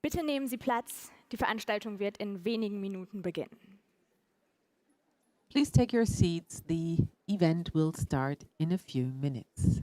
Bitte nehmen Sie Platz. Die Veranstaltung wird in wenigen Minuten beginnen. Please take your seats. The event will start in a few minutes.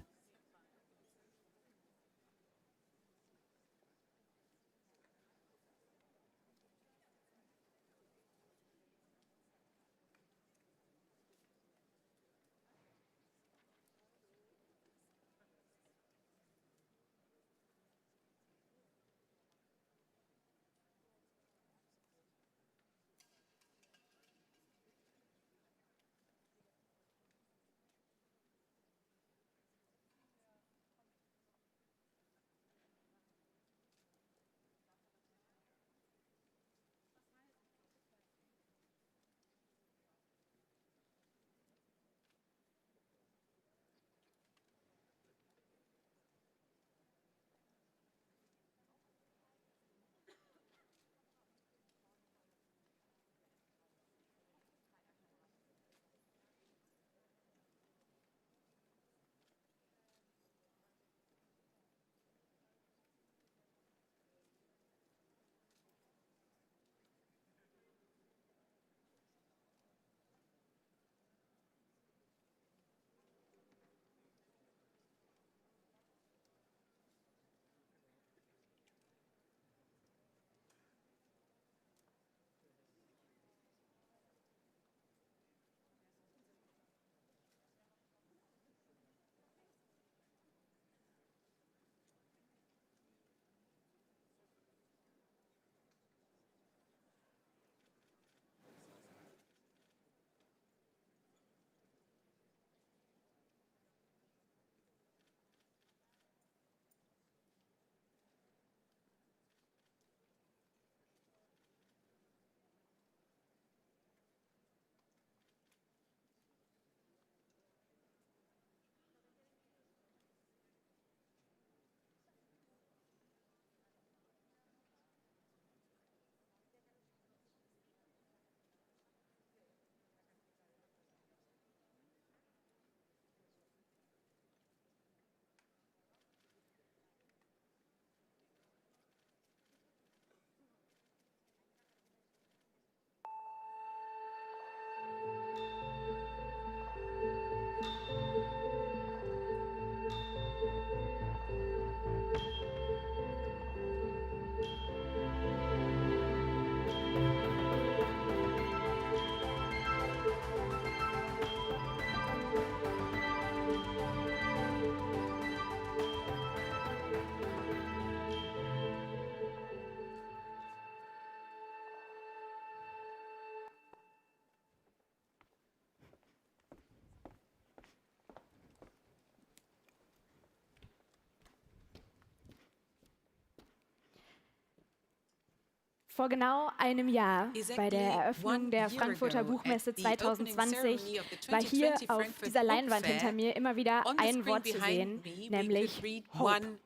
Vor genau einem Jahr, bei der Eröffnung der Frankfurter Buchmesse 2020, war hier auf dieser Leinwand hinter mir immer wieder ein Wort zu sehen, nämlich Hope,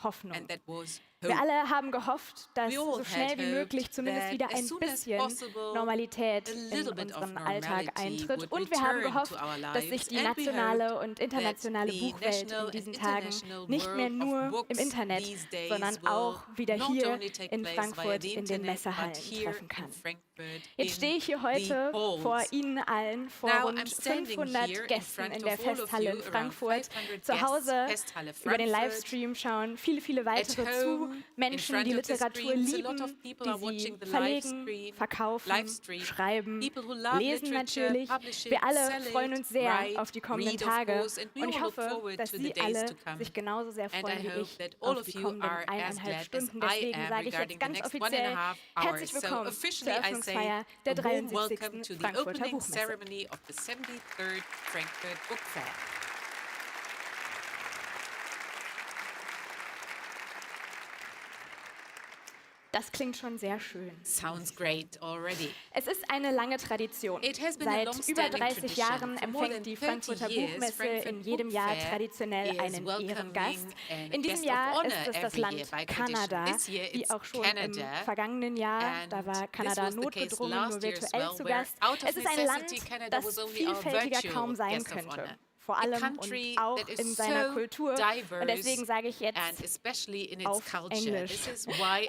Hoffnung. Wir alle haben gehofft, dass so schnell wie möglich zumindest wieder ein bisschen Normalität in unseren Alltag eintritt. Und wir haben gehofft, dass sich die nationale und internationale Buchwelt in diesen Tagen nicht mehr nur im Internet, sondern auch wieder hier in Frankfurt in den Messehallen treffen kann. Jetzt stehe ich hier heute vor Ihnen allen, vor rund 500 Gästen in der Festhalle in Frankfurt. Zu Hause über den Livestream schauen viele weitere zu. Menschen, die Literatur lieben, die sie verlegen, verkaufen, schreiben, lesen natürlich. Wir alle freuen uns sehr auf die kommenden Tage und ich hoffe, dass Sie alle sich genauso sehr freuen wie ich auf die kommenden 1,5 Stunden. Deswegen sage ich jetzt ganz offiziell herzlich willkommen zur Eröffnungsfeier der 73. Frankfurter Buchmesse. Das klingt schon sehr schön. Sounds great already. Es ist eine lange Tradition. Seit über 30 Jahren empfängt die Frankfurter Buchmesse in jedem Jahr traditionell einen Ehrengast. In diesem Jahr ist es das Land Kanada, wie auch schon im vergangenen Jahr. Da war Kanada notgedrungen nur virtuell zu Gast. Es ist ein Land, das vielfältiger kaum sein könnte. vor allem und auch in seiner Kultur. Und deswegen sage ich jetzt auf Englisch.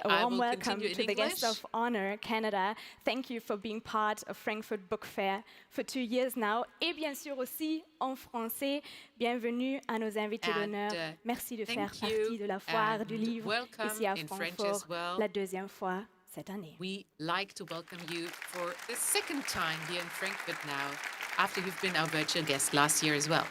A warm welcome to the guests of honor, Canada. Thank you for being part of Frankfurt Book Fair for 2 years now. Et bien sûr aussi en français, bienvenue à nos invités d'honneur. Merci de faire partie de la foire du livre ici à Francfort, la deuxième fois cette année. We like to welcome you for the second time here in Frankfurt now, after you've been our virtual guest last year as well.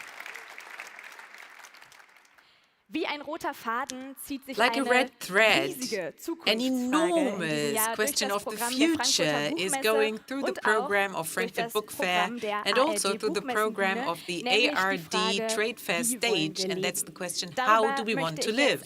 Wie ein roter Faden zieht sich like eine a red thread, riesige an enormous question of the future is going through the program of Frankfurt Book Fair and also through the program of the ARD Trade Fair stage, and that's the question, how do we want to live?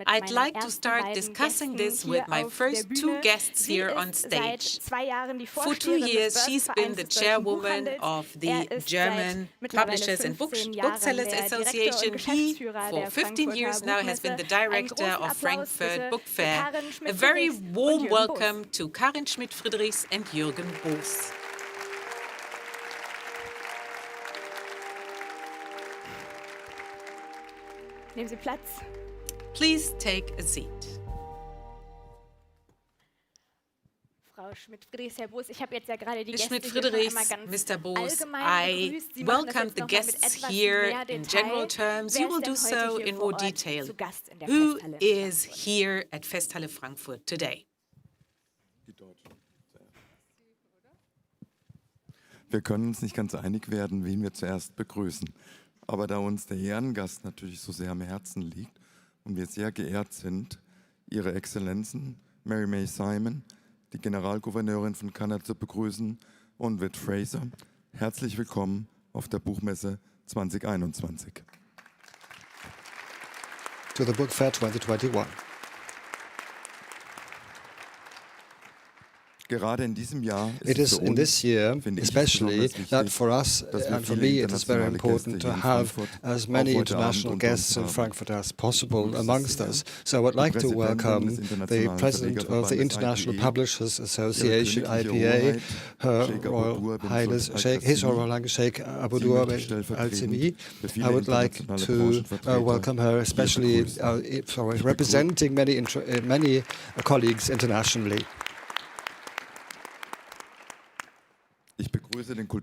I'd like to start discussing this with my first 2 guests here on stage. For 2 years, she's been the chairwoman of the German Publishers and Booksellers Association. He, for 15 years now, has been the director of Frankfurt Book Fair. A very warm welcome to Karin Schmidt-Friderichs and Juergen. Nehmen Sie Platz. Please take a seat. Frau Schmidt-Friderichs, Herr Boos, ich habe jetzt ja gerade die Ms. Gäste Schmidt-Friderichs, hier schon einmal ganz Mr. Boos, allgemein I begrüßt. Sie machen das welcome jetzt the noch mal mit guests etwas here mehr in Detail. general terms. Wer You ist will denn do heute so hier in vor more Ort detail. zu Gast in der Who Festhalle is Frankfurt? here at Festhalle Frankfurt today? Wir können uns nicht ganz einig werden, wen wir zuerst begrüßen. Aber da uns der Ehrengast natürlich so sehr am Herzen liegt und wir sehr geehrt sind, Ihre Exzellenzen Mary May Simon, die Generalgouverneurin von Kanada, zu begrüßen, und Whit Fraser, herzlich willkommen auf der Buchmesse 2021. To the Book Fair 2021. Gerade in diesem Jahr It is in this year, especially, that for us and for me, it is very important to have as many international guests in Frankfurt as possible amongst us. So I would like to welcome the President of the International Publishers Association, IPA, Her Royal Highness His Royal Highness Sheikh Aboudur Al-Simi. I would like to welcome her, especially representing many colleagues internationally.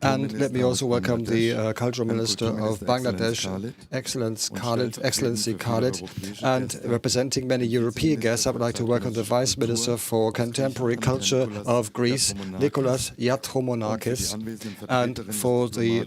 And let me also welcome the Cultural Minister of Bangladesh, Excellency Khalid, and representing many European guests, I would like to welcome the Vice Minister for Contemporary Culture of Greece, Nikolaos Yatromonakis, and for the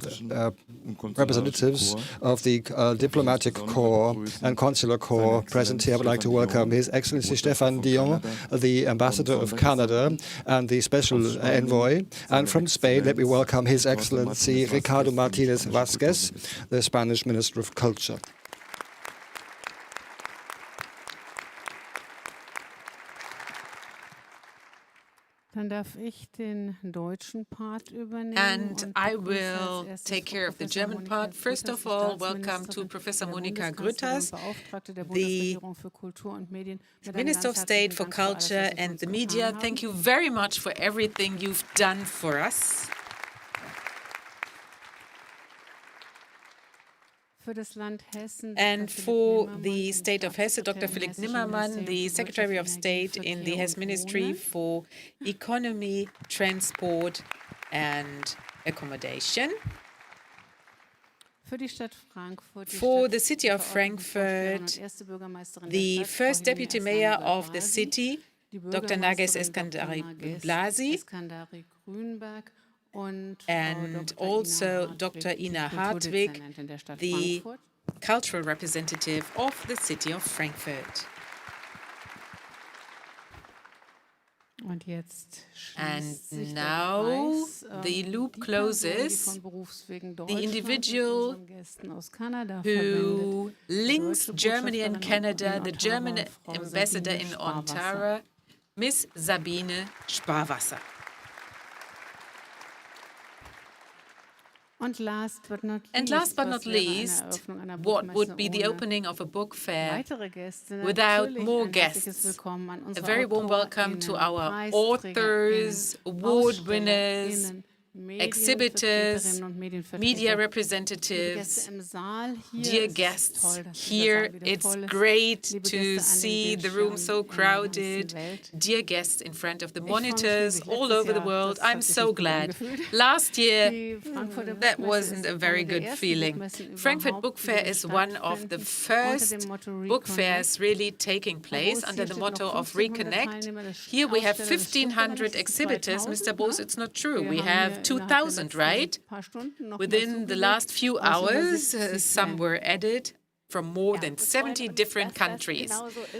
representatives of the Diplomatic Corps and Consular Corps present here, I would like to welcome His Excellency Stéphane Dion, the Ambassador of Canada and the Special Envoy, and from Spain, let me welcome His Excellency Ricardo Martínez Vázquez, the Spanish Minister of Culture. Dann darf ich den deutschen Part übernehmen. And I will take care of the German part. First of all, welcome to Professor Monika Grütters, the Minister of State for Culture and the Media. Thank you very much for everything you've done for us. And for the state of Hesse, Dr. Philipp Nimmermann, the Secretary of State in the Hesse Ministry for Economy, Transport and Accommodation. For the city of Frankfurt, the first deputy mayor of the city, Dr. Nargess Eskandari-Grünberg, and also Dr. Ina Hartwig, the cultural representative of the city of Frankfurt. And now the loop closes. The individual who links Germany and Canada, the German ambassador in Ontario, Miss Sabine Sparwasser. And last but not least, what would be the opening of a book fair without more guests? A very warm welcome to our authors, award winners, exhibitors, media representatives, dear guests here. It's great to see the room so crowded. Dear guests in front of the monitors all over the world. I'm so glad. Last year, that wasn't a very good feeling. Frankfurt Book Fair is one of the first book fairs really taking place under the motto of Reconnect. Here we have 1,500 exhibitors. Mr. Boos, it's not true. We have 2,000, right? Within the last few hours, some were added from more than 70 different countries.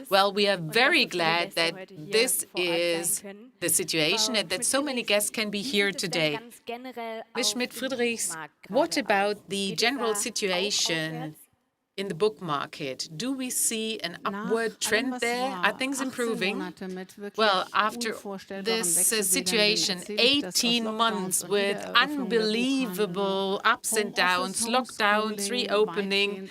Well, we are very glad that this is the situation and that so many guests can be here today. Ms. Schmidt-Friderichs, what about the general situation in the book market? Do we see an upward trend there? Are things improving? Well, after this situation, 18 months with unbelievable ups and downs, lockdowns, reopening,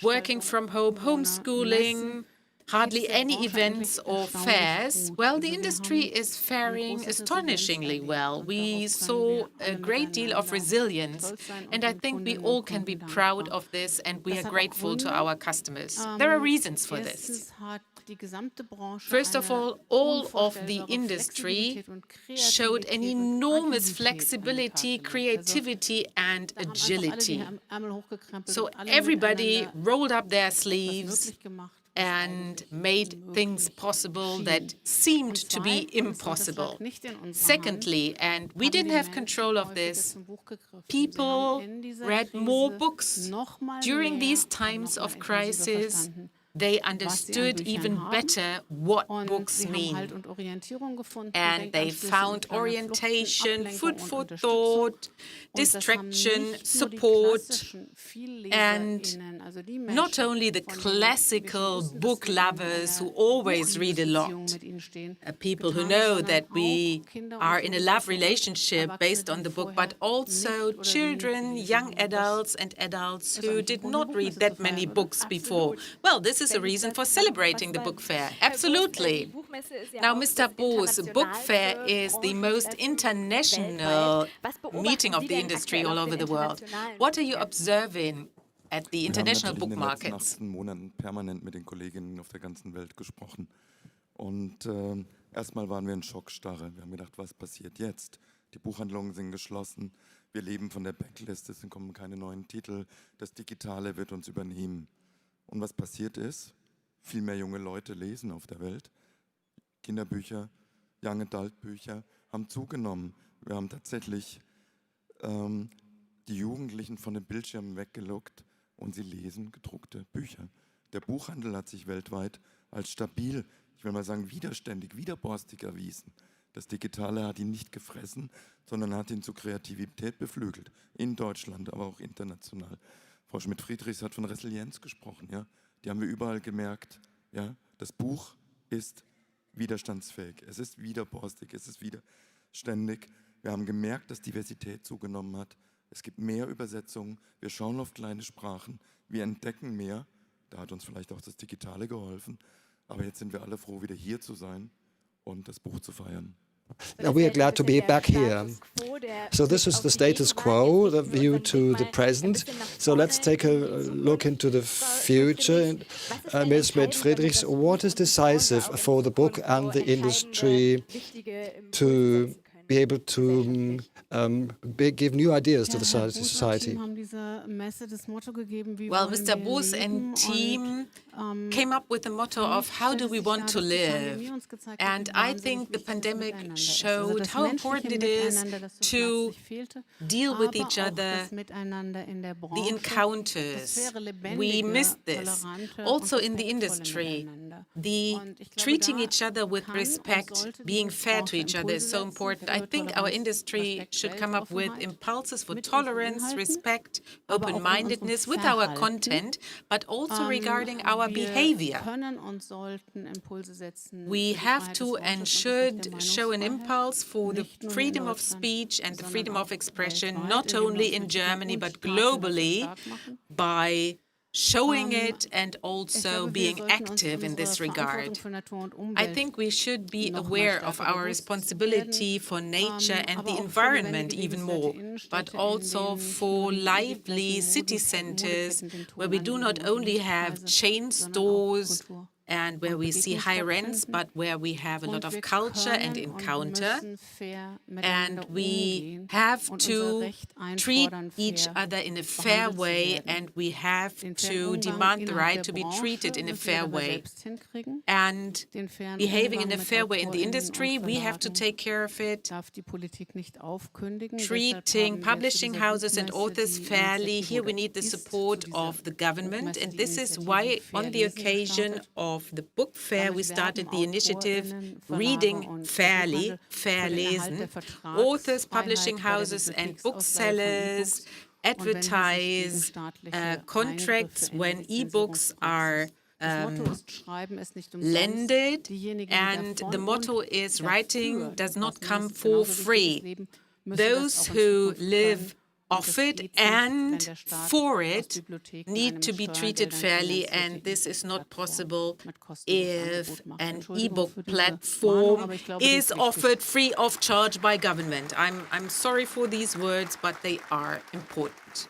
working from home, homeschooling, hardly any events or fairs. Well, the industry is faring astonishingly well. We saw a great deal of resilience, and I think we all can be proud of this, and we are grateful to our customers. There are reasons for this. First of all of the industry showed an enormous flexibility, creativity, and agility. So everybody rolled up their sleeves and made things possible that seemed to be impossible. Secondly, and we didn't have control of this, people read more books. During these times of crisis, they understood even better what books mean. And they found orientation, food for thought, distraction, support, and not only the classical book lovers who always read a lot, people who know that we are in a love relationship based on the book, but also children, young adults, and adults who did not read that many books before. Well, this is a reason for celebrating the book fair. Absolutely. Now, Mr. Boos, book fair is the most international meeting of the industry all over the world. What are you observing at the international book markets? Wir haben in den letzten 18 Monaten permanent mit den Kolleginnen auf der ganzen Welt gesprochen. Und erstmal waren wir in Schockstarre. Wir haben gedacht, was passiert jetzt? Die Buchhandlungen sind geschlossen. Wir leben von der Backlist. Es kommen keine neuen Titel. Das Digitale wird uns übernehmen. Und was passiert ist, viel mehr junge Leute lesen auf der Welt. Kinderbücher, Young Adult Bücher haben zugenommen. Wir haben tatsächlich die Jugendlichen von den Bildschirmen weggelockt und sie lesen gedruckte Bücher. Der Buchhandel hat sich weltweit als stabil, ich will mal sagen widerständig, widerborstig erwiesen. Das Digitale hat ihn nicht gefressen, sondern hat ihn zu Kreativität beflügelt. In Deutschland, aber auch international. Frau Schmidt-Friderichs hat von Resilienz gesprochen. Ja? Die haben wir überall gemerkt. Ja? Das Buch ist widerstandsfähig. Es ist widerborstig, es ist widerständig. Wir haben gemerkt, dass Diversität zugenommen hat. Es gibt mehr Übersetzungen. Wir schauen auf kleine Sprachen. Wir entdecken mehr. Da hat uns vielleicht auch das Digitale geholfen. Aber jetzt sind wir alle froh, wieder hier zu sein und das Buch zu feiern. We are glad to be back here. So this is the status quo, the view to the present. So let's take a look into the future. Ms. Schmidt-Friderichs, what is decisive for the book and the industry to be able to give new ideas to the society? Well, Mr. Boos and team came up with the motto of how do we want to live? And I think the pandemic showed how important it is to deal with each other, the encounters. We missed this. Also in the industry, the treating each other with respect, being fair to each other is so important. I think our industry should come up with impulses for tolerance, respect, open-mindedness with our content, but also regarding our behavior. We have to and should show an impulse for the freedom of speech and the freedom of expression, not only in Germany, but globally, by showing it and also being active in this regard. I think we should be aware of our responsibility for nature and the environment even more, but also for lively city centers where we do not only have chain stores and where we see high rents, but where we have a lot of culture and encounter. And we have to treat each other in a fair way, and we have to demand the right to be treated in a fair way. And behaving in a fair way in the industry, we have to take care of it. Treating publishing houses and authors fairly, here we need the support of the government, and this is why on the occasion of the book fair, we started the initiative Reading Fairly, Fair Lesen. Authors, publishing houses and booksellers advertise contracts when e-books are lended, and the motto is writing does not come for free. Those who live of it and for it need to be treated fairly, and this is not possible if an e-book platform is offered free of charge by government. I'm sorry for these words, but they are important.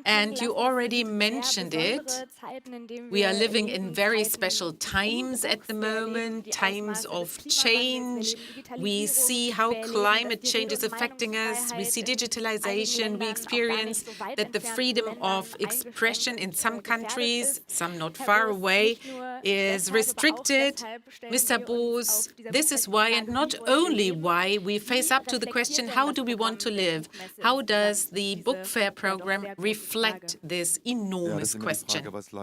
And you already mentioned it. We are living in very special times at the moment, times of change. We see how climate change is affecting us. We see digitalization. We experience that the freedom of expression in some countries, some not far away, is restricted. Mr. Boos, this is why, and not only why, we face up to the question, how do we want to live? How does the book fair program reflect this enormous question? It's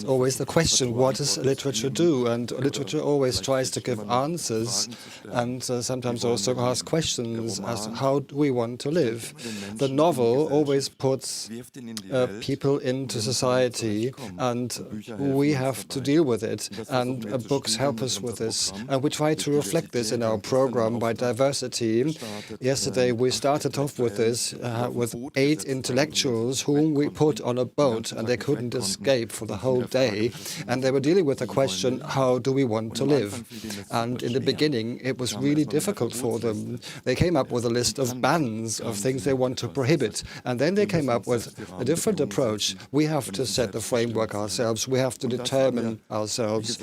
always the question, what does literature do? And literature always tries to give answers and sometimes also ask questions as to how do we want to live. The novel always puts people into society, and we have to deal with it, and books help us with this. And we try to reflect this in our program by diversity. Yesterday we started off with this, with 8 intellectuals whom we put on a boat, and they couldn't escape for the whole day. And they were dealing with the question, how do we want to live? And in the beginning, it was really difficult for them. They came up with a list of bans, of things they want to prohibit. And then they came up with a different approach. We have to set the framework ourselves. We have to determine ourselves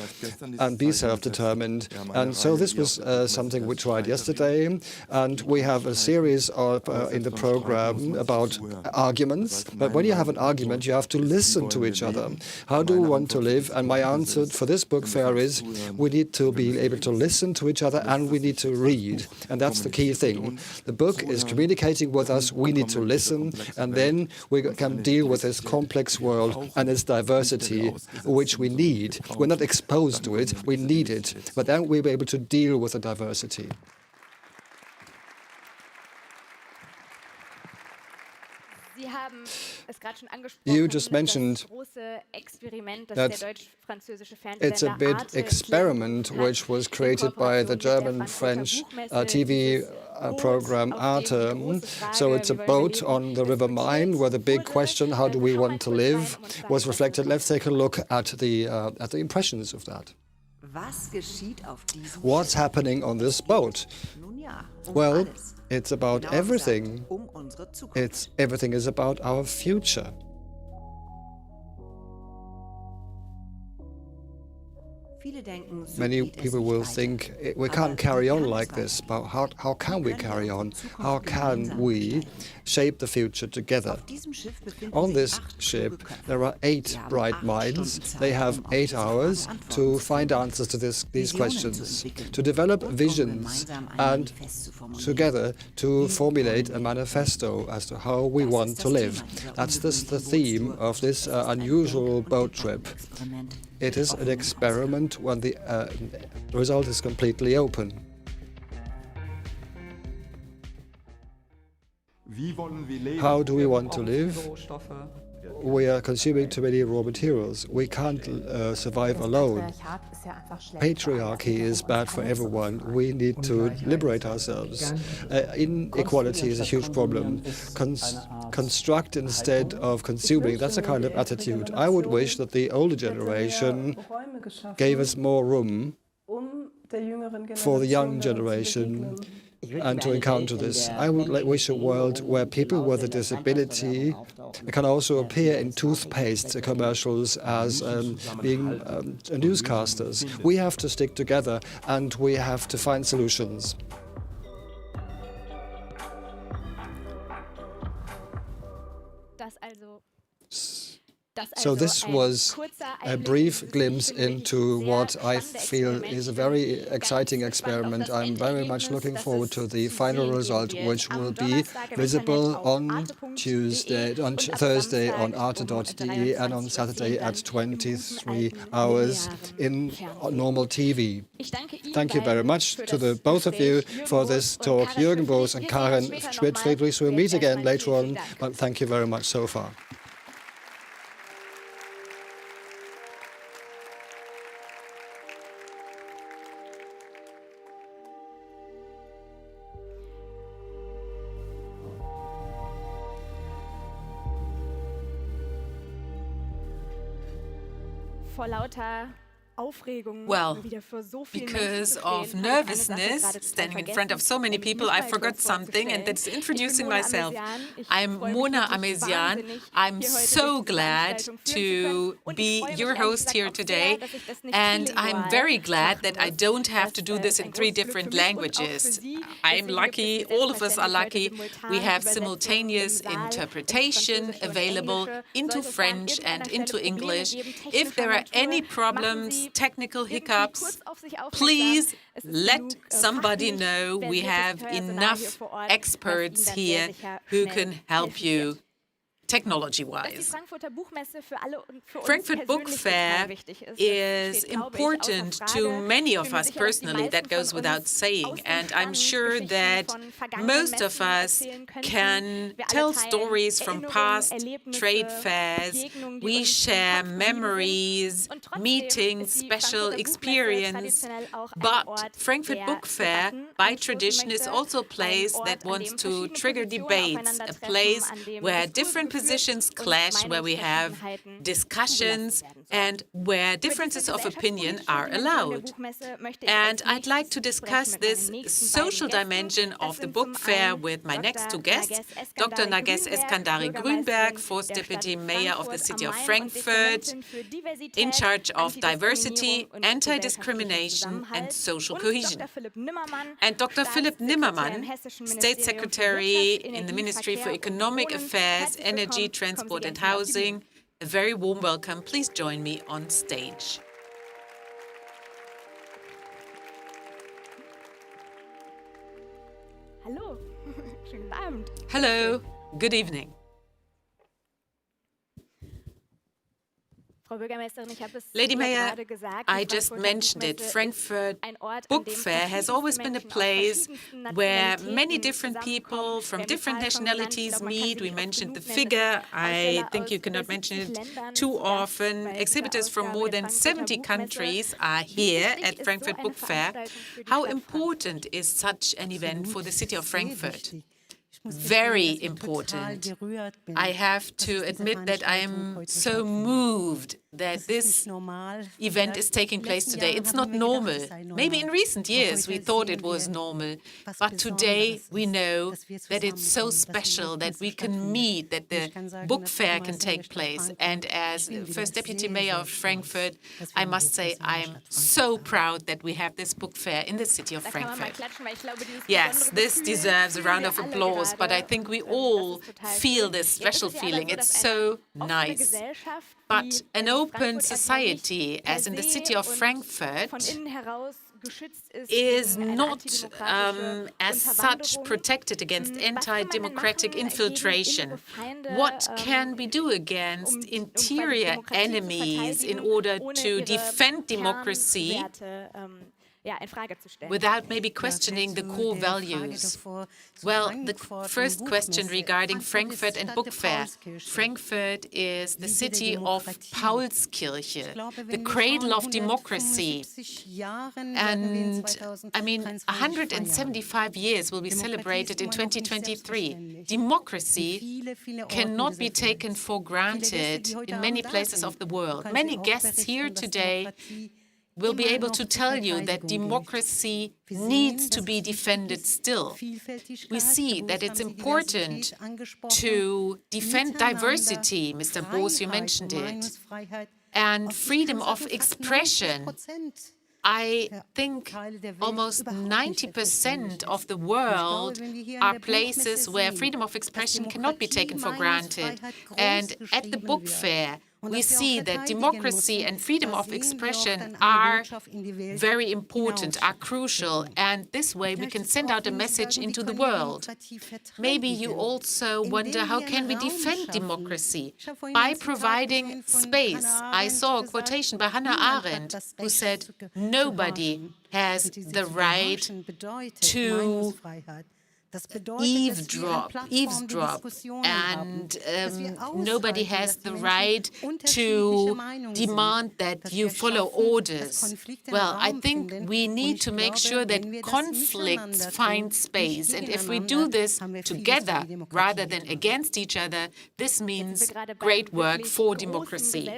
and be self-determined. And so this was something we tried yesterday. And we have a series of, in the program about arguments. But when you have an argument, you have to listen to each other. How do we want to live? And my answer for this book fair is we need to be able to listen to each other, and we need to read. And that's the key thing. The book is communicating with us. We need to listen, and then we can deal with this complex world and its diversity, which we need. We're not exposed to it. We need it. But then we'll be able to deal with the diversity. You just mentioned that it's a big experiment which was created by the German-French TV program ARTE. So it's a boat on the River Main where the big question, how do we want to live, was reflected. Let's take a look at the impressions of that. What's happening on this boat? Well, it's about everything. Everything is about our future. Many people will think we can't carry on like this, but how can we carry on? How can we shape the future together? On this ship, there are 8 bright minds. They have 8 hours to find answers to these questions, to develop visions, and together to formulate a manifesto as to how we want to live. That's the theme of this unusual boat trip. It is an experiment when the result is completely open. How do we want to live? we are consuming too many raw materials. We can't survive alone. Patriarchy is bad for everyone. We need to liberate ourselves. Inequality is a huge problem. Construct instead of consuming, that's a kind of attitude. I would wish that the older generation gave us more room for the young generation and to encounter this. I would wish a world where people with a disability can also appear in toothpaste commercials as being newscasters. We have to stick together and we have to find solutions. So this was a brief glimpse into what I feel is a very exciting experiment. I'm very much looking forward to the final result, which will be visible on Thursday on arte.de and on Saturday at 23 hours in normal TV. Thank you very much to the both of you for this talk. Juergen Boos and Karin Schmidt-Friderichs will meet again later on, but thank you very much so far. Well, because of nervousness, standing in front of so many people, I forgot something, and that's introducing myself. I'm Mona Amesian. I'm so glad to be your host here today, and I'm very glad that I don't have to do this in 3 different languages. I'm lucky, all of us are lucky. We have simultaneous interpretation available into French and into English. If there are any problems, technical hiccups, please let somebody know. We have enough experts here who can help you technology-wise. Frankfurt Book Fair is important to many of us personally, that goes without saying, and I'm sure that most of us can tell stories from past trade fairs. We share memories, meetings, special experience, but Frankfurt Book Fair, by tradition, is also a place that wants to trigger debates, a place where different positions clash, where we have discussions and where differences of opinion are allowed. And I'd like to discuss this social dimension of the book fair with my next 2 guests, Dr. Nargess Eskandari-Grünberg, 4th Deputy Mayor of the City of Frankfurt, in charge of diversity, anti-discrimination and social cohesion, and Dr. Philipp Nimmermann, State Secretary in the Ministry for Economic Affairs, Energy, Transport and Housing. A very warm welcome. Please join me on stage. Hallo. Schönen Abend. Hello. Good evening. Lady Mayor, I just mentioned it. Frankfurt Book Fair has always been a place where many different people from different nationalities meet. We mentioned the figure. I think you cannot mention it too often. Exhibitors from more than 70 countries are here at Frankfurt Book Fair. How important is such an event for the city of Frankfurt? Very important. I have to admit that I am so moved that this event is taking place today. It's not normal. Maybe in recent years we thought it was normal, but today we know that it's so special that we can meet, that the book fair can take place. And as First Deputy Mayor of Frankfurt, I must say I'm so proud that we have this book fair in the city of Frankfurt. Yes, this deserves a round of applause, but I think we all feel this special feeling. It's so nice. But an open society, as in the city of Frankfurt, is not as such protected against anti-democratic infiltration. What can we do against interior enemies in order to defend democracy without maybe questioning the core values. Well, the first question regarding Frankfurt and Book Fair. Frankfurt is the city of Paulskirche, the cradle of democracy. And I mean, 175 years will be celebrated in 2023. Democracy cannot be taken for granted in many places of the world. Many guests here today will be able to tell you that democracy needs to be defended still. We see that it's important to defend diversity, Mr. Boos, you mentioned it, and freedom of expression. I think almost 90% of the world are places where freedom of expression cannot be taken for granted. And at the book fair, we see that democracy and freedom of expression are very important, are crucial, and this way we can send out a message into the world. Maybe you also wonder, how can we defend democracy? By providing space. I saw a quotation by Hannah Arendt who said, nobody has the right to eavesdrop, and nobody has the right to demand that you follow orders. Well, I think we need to make sure that conflicts find space, and if we do this together rather than against each other, this means great work for democracy.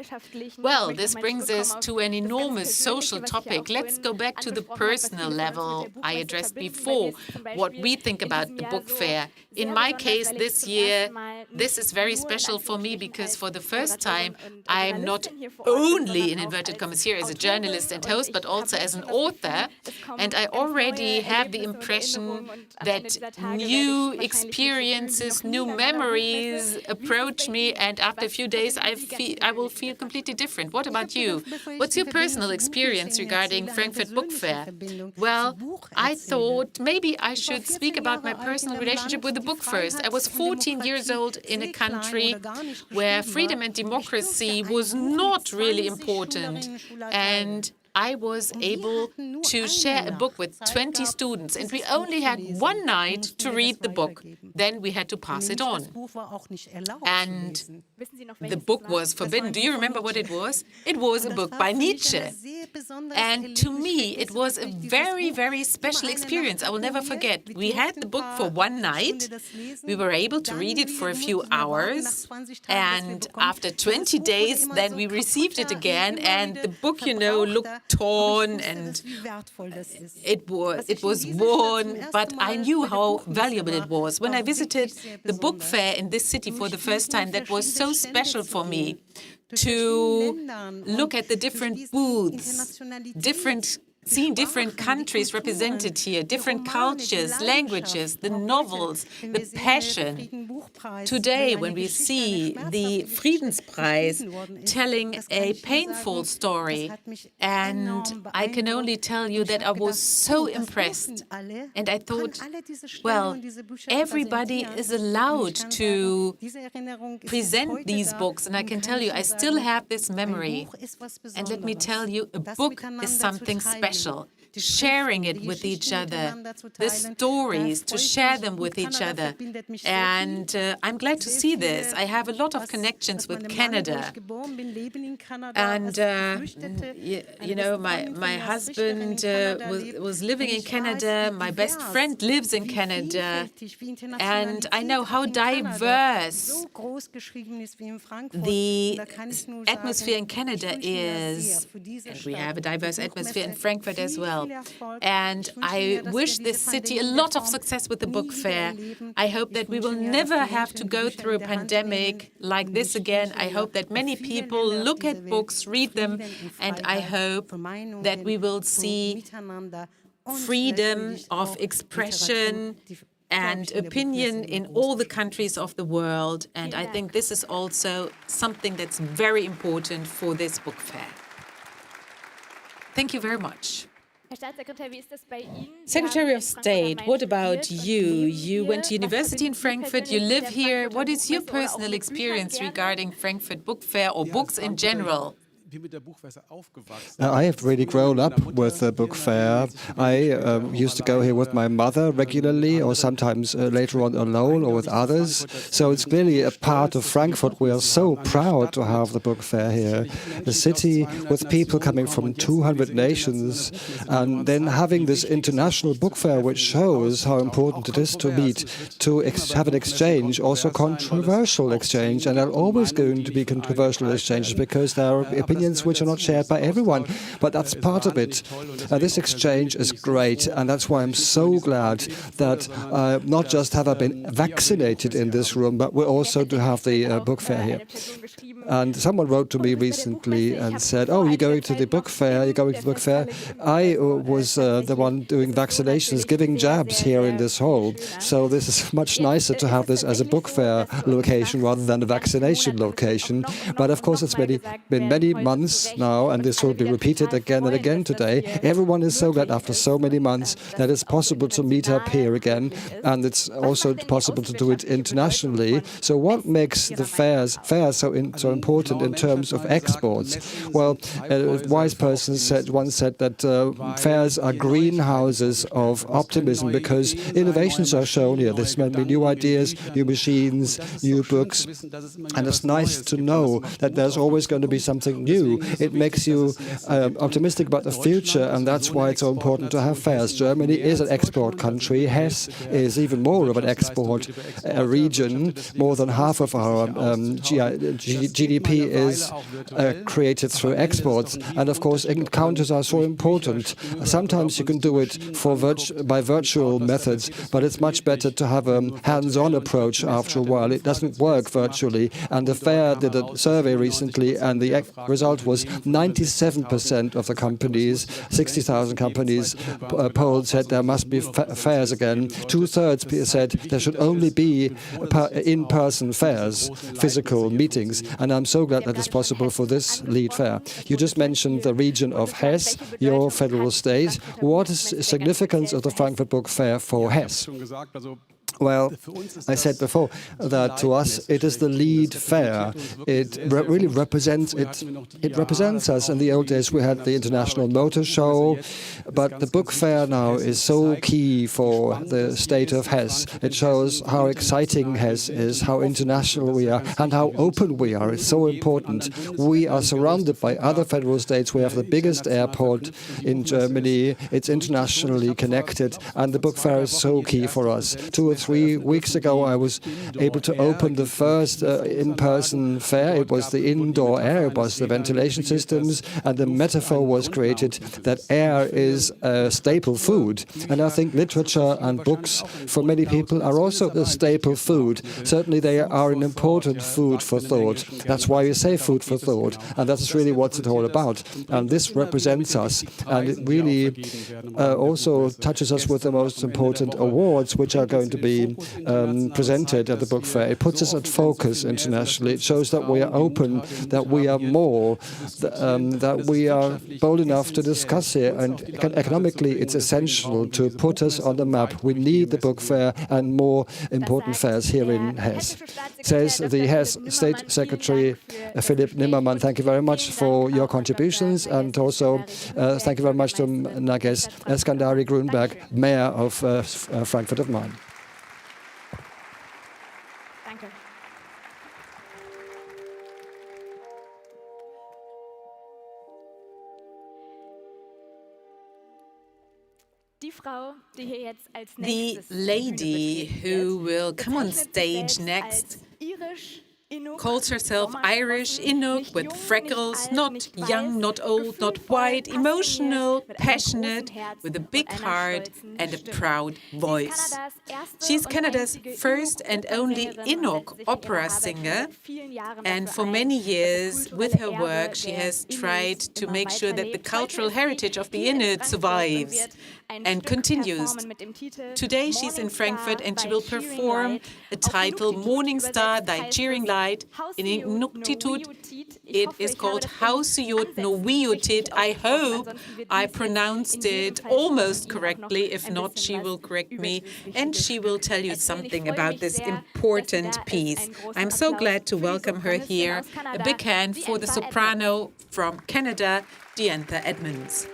Well, this brings us to an enormous social topic. Let's go back to the personal level I addressed before, what we think about the book fair. In my case, this year, this is very special for me because for the first time, I'm not only, in inverted commas here, as a journalist and host, but also as an author. And I already have the impression that new experiences, new memories approach me, and after a few days, I will feel completely different. What about you? What's your personal experience regarding Frankfurt Book Fair? Well, I thought maybe I should speak about my personal relationship with the book first. I was 14 years old in a country where freedom and democracy was not really important, and I was able to share a book with 20 students, and we only had one night to read the book. Then we had to pass it on. And the book was forbidden. Do you remember what it was? It was a book by Nietzsche. And to me, it was a very, very special experience. I will never forget. We had the book for one night. We were able to read it for a few hours. And after 20 days, then we received it again. And the book, you know, looked torn and it was worn, but I knew how valuable it was. When I visited the book fair in this city for the first time, that was so special for me to look at the different booths, seeing different countries represented here, different cultures, languages, the novels, the passion. Today, when we see the Friedenspreis telling a painful story, and I can only tell you that I was so impressed. And I thought, well, everybody is allowed to present these books, and I can tell you, I still have this memory. And let me tell you, a book is something special. Sharing it with each other, the stories, to share them with each other. And I'm glad to see this. I have a lot of connections with Canada. And, you know, my husband was living in Canada. My best friend lives in Canada. And I know how diverse the atmosphere in Canada is. And we have a diverse atmosphere in Frankfurt as well. And I wish this city a lot of success with the book fair. I hope that we will never have to go through a pandemic like this again. I hope that many people look at books, read them, and I hope that we will see freedom of expression and opinion in all the countries of the world. And I think this is also something that's very important for this book fair. Thank you very much. Secretary of State, what about you? You went to university in Frankfurt, you live here. What is your personal experience regarding Frankfurt Book Fair or books in general? I have really grown up with the book fair. I used to go here with my mother regularly, or sometimes later on alone or with others. So it's clearly a part of Frankfurt. We are so proud to have the book fair here. A city with people coming from 200 nations, and then having this international book fair, which shows how important it is to meet, to have an exchange, also controversial exchange. And there are always going to be controversial exchanges because there are opinions which are not shared by everyone, but that's part of it. This exchange is great, and that's why I'm so glad that not just have I been vaccinated in this room, but we also do have the book fair here. And someone wrote to me recently and said, "Oh, you're going to the book fair? You're going to the book fair?" I was the one doing vaccinations, giving jabs here in this hall. So this is much nicer to have this as a book fair location rather than a vaccination location. But of course, it's been many months now, and this will be repeated again and again today. Everyone is so glad after so many months that it's possible to meet up here again, and it's also possible to do it internationally. So what makes the fairs so important in terms of exports? Well, a wise person once said that fairs are greenhouses of optimism because innovations are shown here. This might be new ideas, new machines, new books, and it's nice to know that there's always going to be something new. It makes you optimistic about the future, and that's why it's so important to have fairs. Germany is an export country. Hesse is even more of an export region. More than half of our GDP is created through exports, and of course encounters are so important. Sometimes you can do it by virtual methods, but it's much better to have a hands-on approach after a while. It doesn't work virtually, and the fair did a survey recently, and the result was 97% of the companies, 60,000 companies polled, said there must be fairs again. 2/3 said there should only be in-person fairs, physical meetings, and I'm so glad that it's possible for this lead fair. You just mentioned the region of Hesse, your federal state. What is the significance of the Frankfurt Book Fair for Hesse? Well, I said before that to us it is the lead fair. It really represents it. It represents us. In the old days we had the International Motor Show, but the book fair now is so key for the state of Hesse. It shows how exciting Hesse is, how international we are, and how open we are. It's so important. We are surrounded by other federal states. We have the biggest airport in Germany. It's internationally connected, and the book fair is so key for us. 2 or 3 weeks ago, I was able to open the first in-person fair. It was the indoor air, it was the ventilation systems, and the metaphor was created that air is a staple food. And I think literature and books, for many people, are also a staple food. Certainly they are an important food for thought. That's why we say food for thought, and that's really what it's all about. And this represents us, and it really also touches us with the most important awards, which are going to be presented at the book fair. It puts us at focus internationally. It shows that we are open, that we are more, that we are bold enough to discuss here. And economically, it's essential to put us on the map. We need the book fair and more important fairs here in Hesse. Says the Hesse State Secretary Philipp Nimmermann. Thank you very much for your contributions, and also thank you very much to Nargess Eskandari-Grünberg, Mayor of Frankfurt of Main. The lady who will come on stage next calls herself Irish Inuk with freckles, not young, not old, not white, emotional, passionate, with a big heart and a proud voice. She's Canada's first and only Inuk opera singer, and for many years, with her work, she has tried to make sure that the cultural heritage of the Inuit survives. and continues. Today she's in Frankfurt and she will perform a title, Morning Star, Thy Cheering Light, in Inuktitut. It is called Hausiyut no Wiyutit. I hope I pronounced it almost correctly. If not, she will correct me and she will tell you something about this important piece. I'm so glad to welcome her here. A big hand for the soprano from Canada, Deantha Edmunds.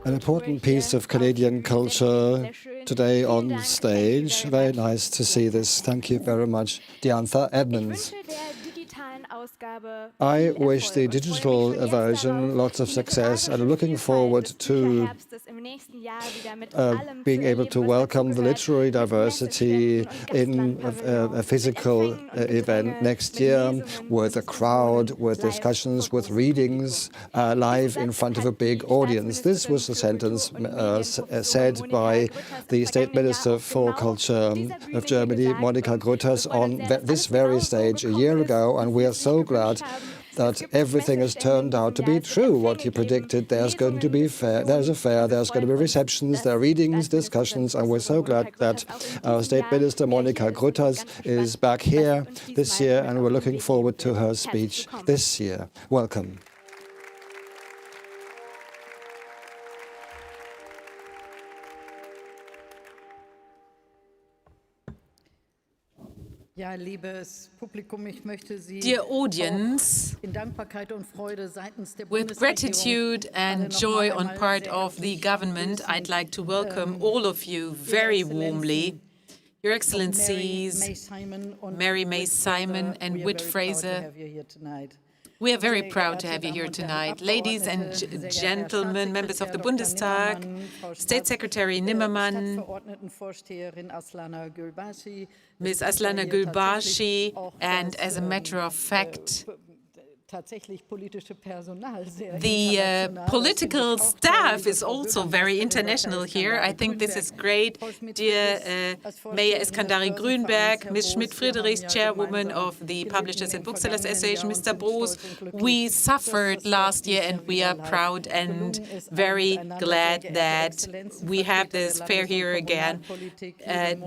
An important piece of Canadian culture today on stage. Very nice to see this. Thank you very much, Deantha Edmunds. I wish the digital version lots of success and I'm looking forward to being able to welcome the literary diversity in a physical event next year with a crowd, with discussions, with readings, live in front of a big audience. This was the sentence said by the State Minister for Culture of Germany, Monika, Grütters, on this very stage a year ago, and we are so glad that everything has turned out to be true. What he predicted, there's going to be there's a fair, there's going to be receptions, there are readings, discussions, and we're so glad that our State Minister, Monika Grütters, is back here this year, and we're looking forward to her speech this year. Welcome. Dear audience, with gratitude and joy on part of the government, I'd like to welcome all of you very warmly. Your Excellencies, Mary May Simon and Whit Fraser, we are very proud to have you here tonight. Ladies and gentlemen, members of the Bundestag, State Secretary Nimmermann, Ms. Aslana Gülbashi, and as a matter of fact, the political staff is also very international here. I think this is great. Dear Mayor Eskandari-Grünberg, Ms. Schmidt-Friderichs, Chairwoman of the Publishers and Booksellers Association, Mr. Bros, we suffered last year and we are proud and very glad that we have this fair here again.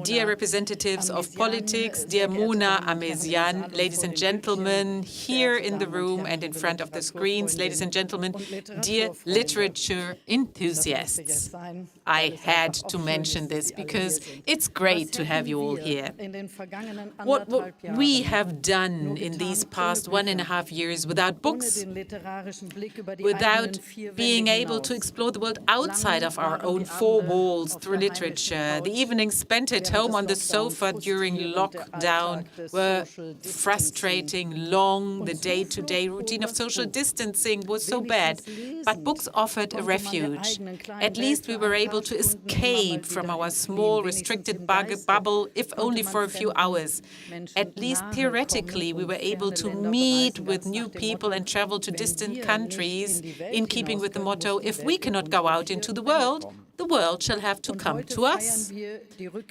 Dear representatives of politics, dear Mona Amesian, ladies and gentlemen, here in the room and in front of the screens, ladies and gentlemen, dear literature enthusiasts. I had to mention this because it's great to have you all here. What we have done in these past 1.5 years without books, without being able to explore the world outside of our own four walls through literature, the evenings spent at home on the sofa during lockdown were frustrating, long, the day-to-day routine of social distancing was so bad, but books offered a refuge. At least we were able to escape from our small, restricted bubble, if only for a few hours. At least theoretically, we were able to meet with new people and travel to distant countries, in keeping with the motto, if we cannot go out into the world shall have to come to us.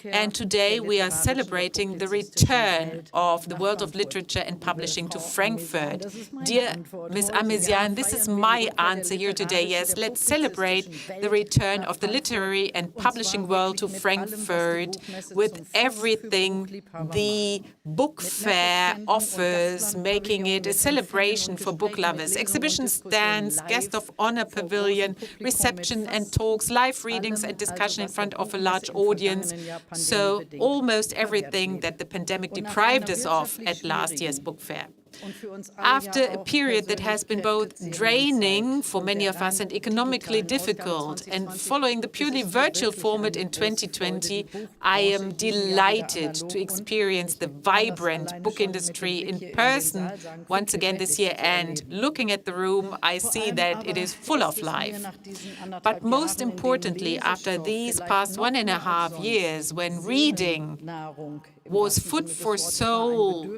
And today we are celebrating the return of the world of literature and publishing to Frankfurt. Dear Ms. Amesian, this is my answer here today. Yes, let's celebrate the return of the literary and publishing world to Frankfurt with everything the book fair offers, making it a celebration for book lovers. Exhibition stands, guest of honor pavilion, reception and talks, live readings and discussion in front of a large audience. So almost everything that the pandemic deprived us of at last year's book fair. After a period that has been both draining for many of us and economically difficult, and following the purely virtual format in 2020, I am delighted to experience the vibrant book industry in person once again this year. And looking at the room, I see that it is full of life. But most importantly, after these past 1.5 years, when reading was food for soul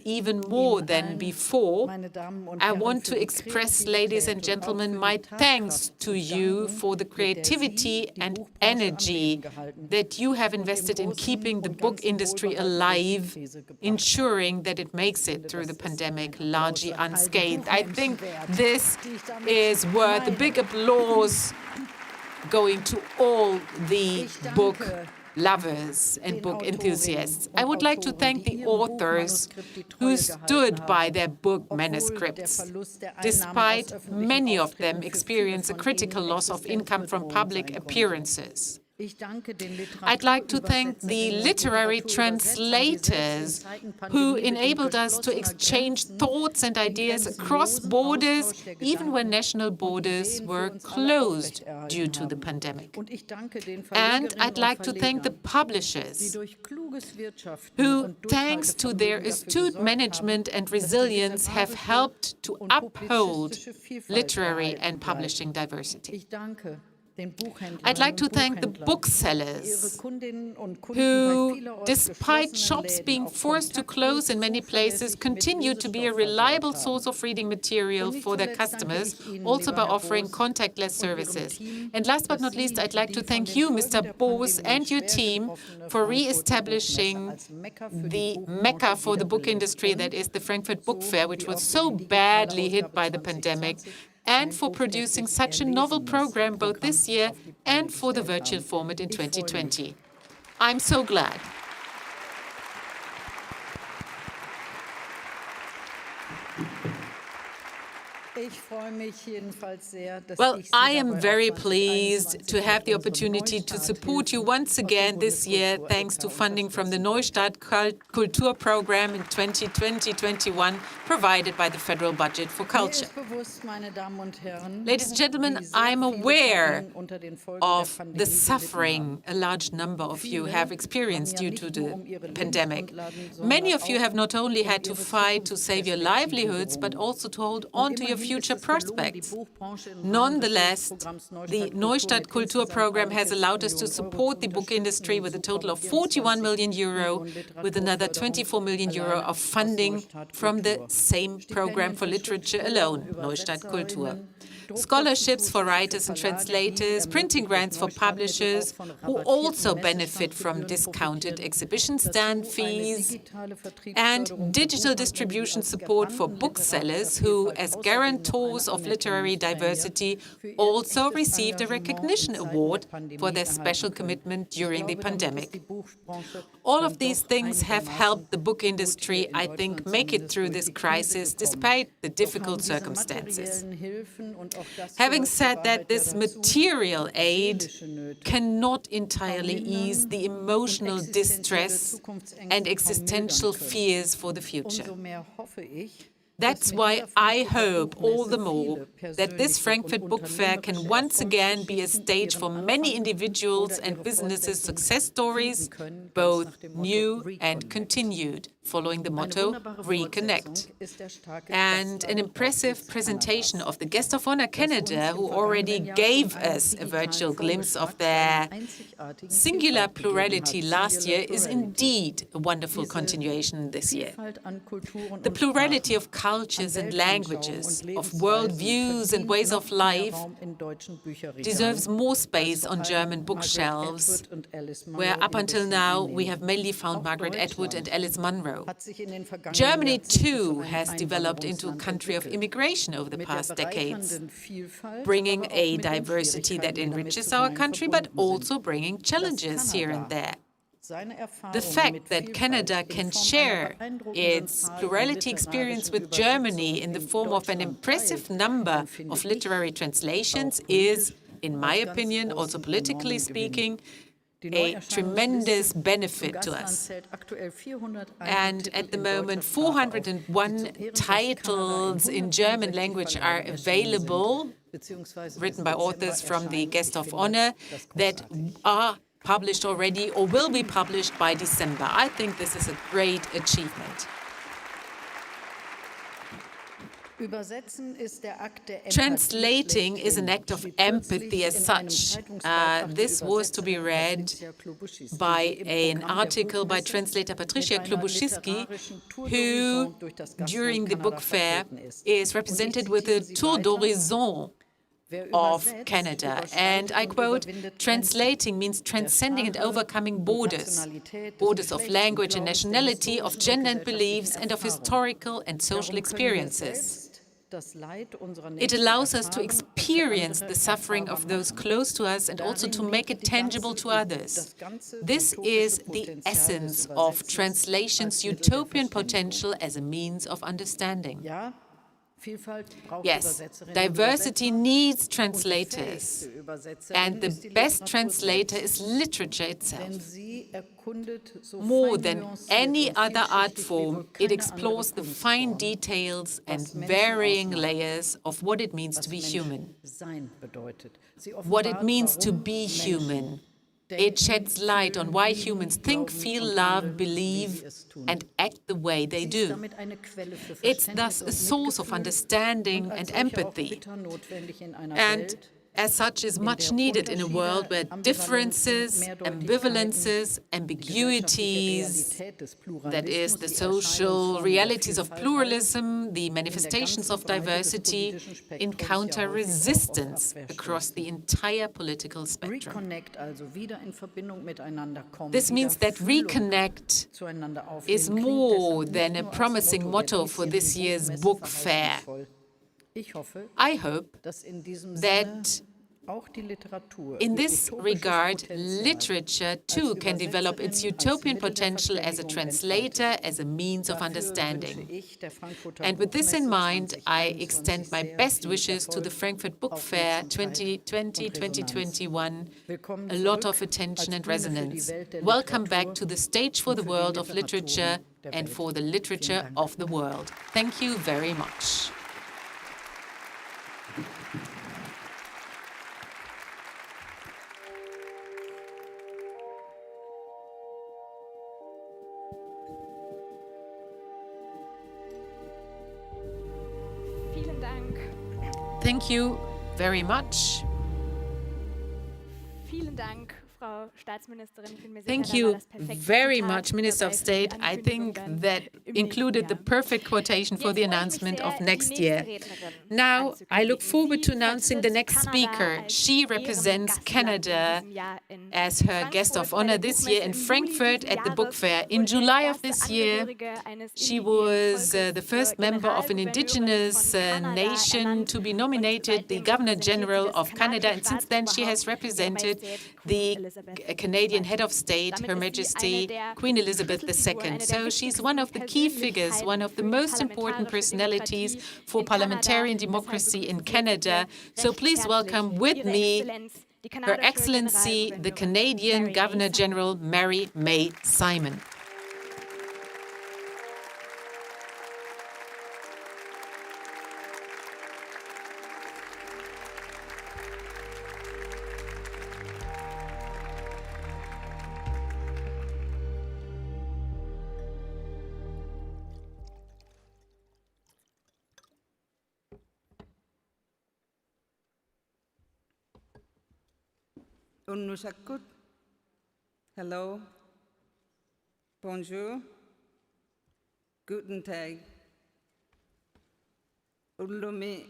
even more than before, I want to express, ladies and gentlemen, my thanks to you for the creativity and energy that you have invested in keeping the book industry alive, ensuring that it makes it through the pandemic largely unscathed. I think this is worth a big applause going to all the book lovers and book enthusiasts. I would like to thank the authors who stood by their book manuscripts, despite many of them experience a critical loss of income from public appearances. I'd like to thank the literary translators who enabled us to exchange thoughts and ideas across borders, even when national borders were closed due to the pandemic. And I'd like to thank the publishers who, thanks to their astute management and resilience, have helped to uphold literary and publishing diversity. I'd like to thank the booksellers who, despite shops being forced to close in many places, continue to be a reliable source of reading material for their customers, also by offering contactless services. And last but not least, I'd like to thank you, Mr. Boos, and your team for re-establishing the Mecca for the book industry, that is the Frankfurt Book Fair, which was so badly hit by the pandemic, and for producing such a novel program both this year and for the virtual format in 2020. I'm so glad. Well, I am very pleased to have the opportunity to support you once again this year, thanks to funding from the Neustadt Kultur program in 2020-21, provided by the federal budget for culture. Ladies and gentlemen, I'm aware of the suffering a large number of you have experienced due to the pandemic. Many of you have not only had to fight to save your livelihoods, but also to hold on to your future prospects. Nonetheless, the Neustadt Kultur program has allowed us to support the book industry with a total of 41 million euro, with another 24 million euro of funding from the same program for literature alone, Neustadt Kultur. Scholarships for writers and translators, printing grants for publishers, who also benefit from discounted exhibition stand fees, and digital distribution support for booksellers who, as guarantors of literary diversity, also received a recognition award for their special commitment during the pandemic. All of these things have helped the book industry, I think, make it through this crisis despite the difficult circumstances. Having said that, this material aid cannot entirely ease the emotional distress and existential fears for the future. That's why I hope all the more that this Frankfurt Book Fair can once again be a stage for many individuals and businesses' success stories, both new and continued, following the motto, Reconnect. And an impressive presentation of the Guest of Honor Canada, who already gave us a virtual glimpse of their singular plurality last year, is indeed a wonderful continuation this year. The plurality of cultures and languages, of worldviews and ways of life, deserves more space on German bookshelves, where up until now we have mainly found Margaret Atwood and Alice Munro. Germany, too, has developed into a country of immigration over the past decades, bringing a diversity that enriches our country, but also bringing challenges here and there. The fact that Canada can share its plurality experience with Germany in the form of an impressive number of literary translations is, in my opinion, also politically speaking, a tremendous benefit to us. And at the moment, 401 titles in German language are available, written by authors from the Guest of Honor, that are published already or will be published by December. I think this is a great achievement. Translating is an act of empathy as such. This was to be read by an article by translator Patricia Klobuchitsky, who, during the book fair, is represented with a tour d'horizon of Canada. And I quote, translating means transcending and overcoming borders, borders of language and nationality, of gender and beliefs, and of historical and social experiences. It allows us to experience the suffering of those close to us and also to make it tangible to others. This is the essence of translation's utopian potential as a means of understanding. Yes, diversity needs translators, and the best translator is literature itself. More than any other art form, it explores the fine details and varying layers of what it means to be human. What it means to be human. It sheds light on why humans think, feel, love, believe, and act the way they do. It's thus a source of understanding and empathy. And as such, is much needed in a world where differences, ambivalences, ambiguities, that is, the social realities of pluralism, the manifestations of diversity, encounter resistance across the entire political spectrum. This means that reconnect is more than a promising motto for this year's book fair. I hope that in this regard, literature too can develop its utopian potential as a translator, as a means of understanding. And with this in mind, I extend my best wishes to the Frankfurt Book Fair 2020-2021, a lot of attention and resonance. Welcome back to the stage for the world of literature and for the literature of the world. Thank you very much. Thank you very much. Vielen Dank, Frau Staatsministerin. Ich bin mir sicher, Thank you very much, Minister of State. I think that included the perfect quotation for the announcement of next year. Now, I look forward to announcing the next speaker. She represents Canada as her guest of honor this year in Frankfurt at the book fair. In July of this year, she was the first member of an indigenous nation to be nominated the Governor General of Canada, and since then she has represented the Canadian head of state, Her Majesty Queen Elizabeth II. So she's one of the key figures, one of the most important personalities for parliamentarian democracy in Canada. So please welcome with me Her Excellency, the Canadian Governor General Mary May Simon. Hello, bonjour, guten Tag. Ulumi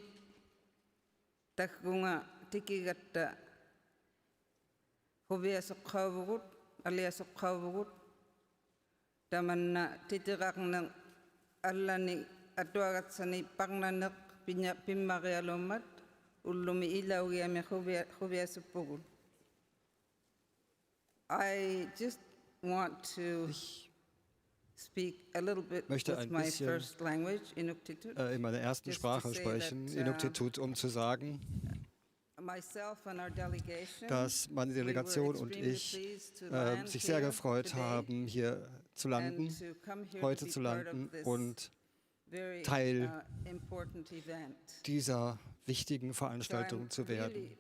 takunga tikigata hobia sokhavugut alia sokhavugut tamanna titiraqnang allani atuagatsani pagnanak pimmarialomat ulumi ilaugiame hobia suppugut. I just want to speak a little bit with my first language, Inuktitut. In meiner ersten Sprache sprechen, Inuktitut, um zu sagen, dass meine Delegation und ich sich sehr gefreut haben, hier zu landen, heute zu landen und Teil dieser wichtigen Veranstaltung zu werden.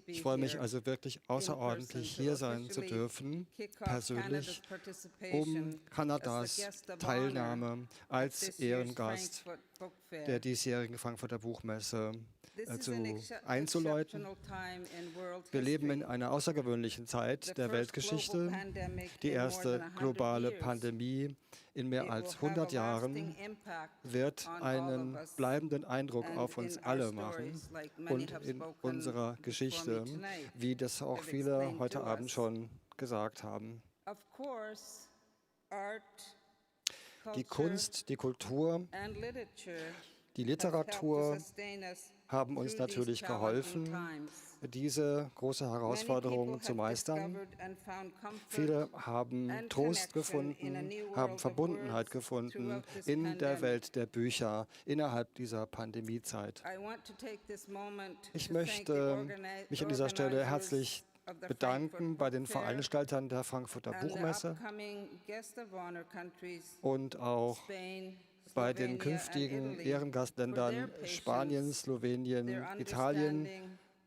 Ich freue mich also wirklich außerordentlich, hier sein zu dürfen, persönlich, um Kanadas Teilnahme als Ehrengast der diesjährigen Frankfurter Buchmesse einzuläuten. Wir leben in einer außergewöhnlichen Zeit der Weltgeschichte. Die erste globale Pandemie in mehr als 100 Jahren wird einen bleibenden Eindruck auf uns alle machen und in unserer Geschichte, wie das auch viele heute Abend schon gesagt haben. Die Kunst, die Kultur, die Literatur haben uns natürlich geholfen, diese große Herausforderung zu meistern. Viele haben Trost gefunden, haben Verbundenheit gefunden in der Welt der Bücher innerhalb dieser Pandemiezeit. Ich möchte mich an dieser Stelle herzlich bedanken bei den Veranstaltern der Frankfurter Buchmesse und auch bei den künftigen Ehrengastländern Spanien, Slowenien, Italien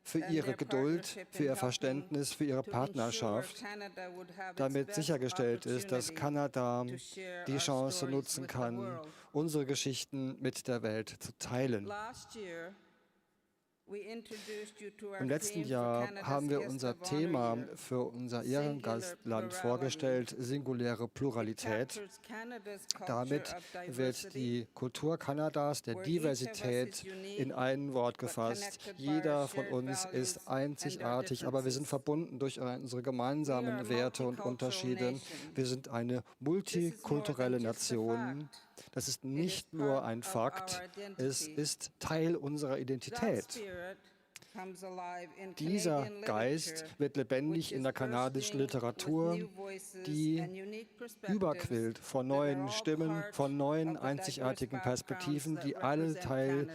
für ihre Geduld, für ihr Verständnis, für ihre Partnerschaft, damit sichergestellt ist, dass Kanada die Chance nutzen kann, unsere Geschichten mit der Welt zu teilen. Im letzten Jahr haben wir unser Thema für unser Ehrengastland vorgestellt, singuläre Pluralität. Damit wird die Kultur Kanadas, der Diversität, in ein Wort gefasst. Jeder von uns ist einzigartig, aber wir sind verbunden durch unsere gemeinsamen Werte und Unterschiede. Wir sind eine multikulturelle Nation. Das ist nicht nur ein Fakt, es ist Teil unserer Identität. Dieser Geist wird lebendig in der kanadischen Literatur, die überquillt von neuen Stimmen, von neuen einzigartigen Perspektiven, die alle Teil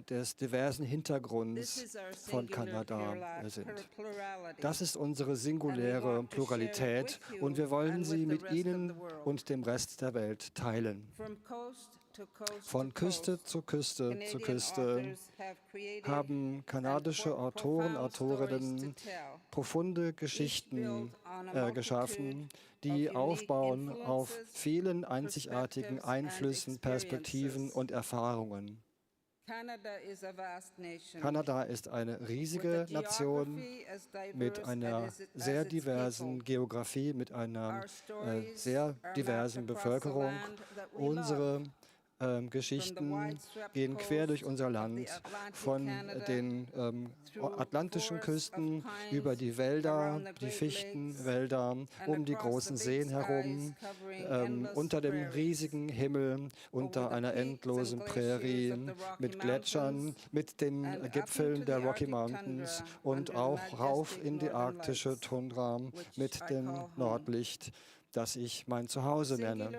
des diversen Hintergrunds von Kanada sind. Das ist unsere singuläre Pluralität und wir wollen sie mit Ihnen und dem Rest der Welt teilen. Von Küste zu Küste zu Küste haben kanadische Autoren, Autorinnen profunde Geschichten geschaffen, die aufbauen auf vielen einzigartigen Einflüssen, Perspektiven und Erfahrungen. Kanada ist eine riesige Nation mit einer sehr diversen Geografie, mit einer sehr diversen Bevölkerung. Unsere Geschichten gehen quer durch unser Land, von den atlantischen Küsten über die Wälder, die Fichtenwälder, um die großen Seen herum, unter dem riesigen Himmel, unter einer endlosen Prärie, mit Gletschern, mit den Gipfeln der Rocky Mountains und auch rauf in die arktische Tundra mit dem Nordlicht, das ich mein Zuhause nenne.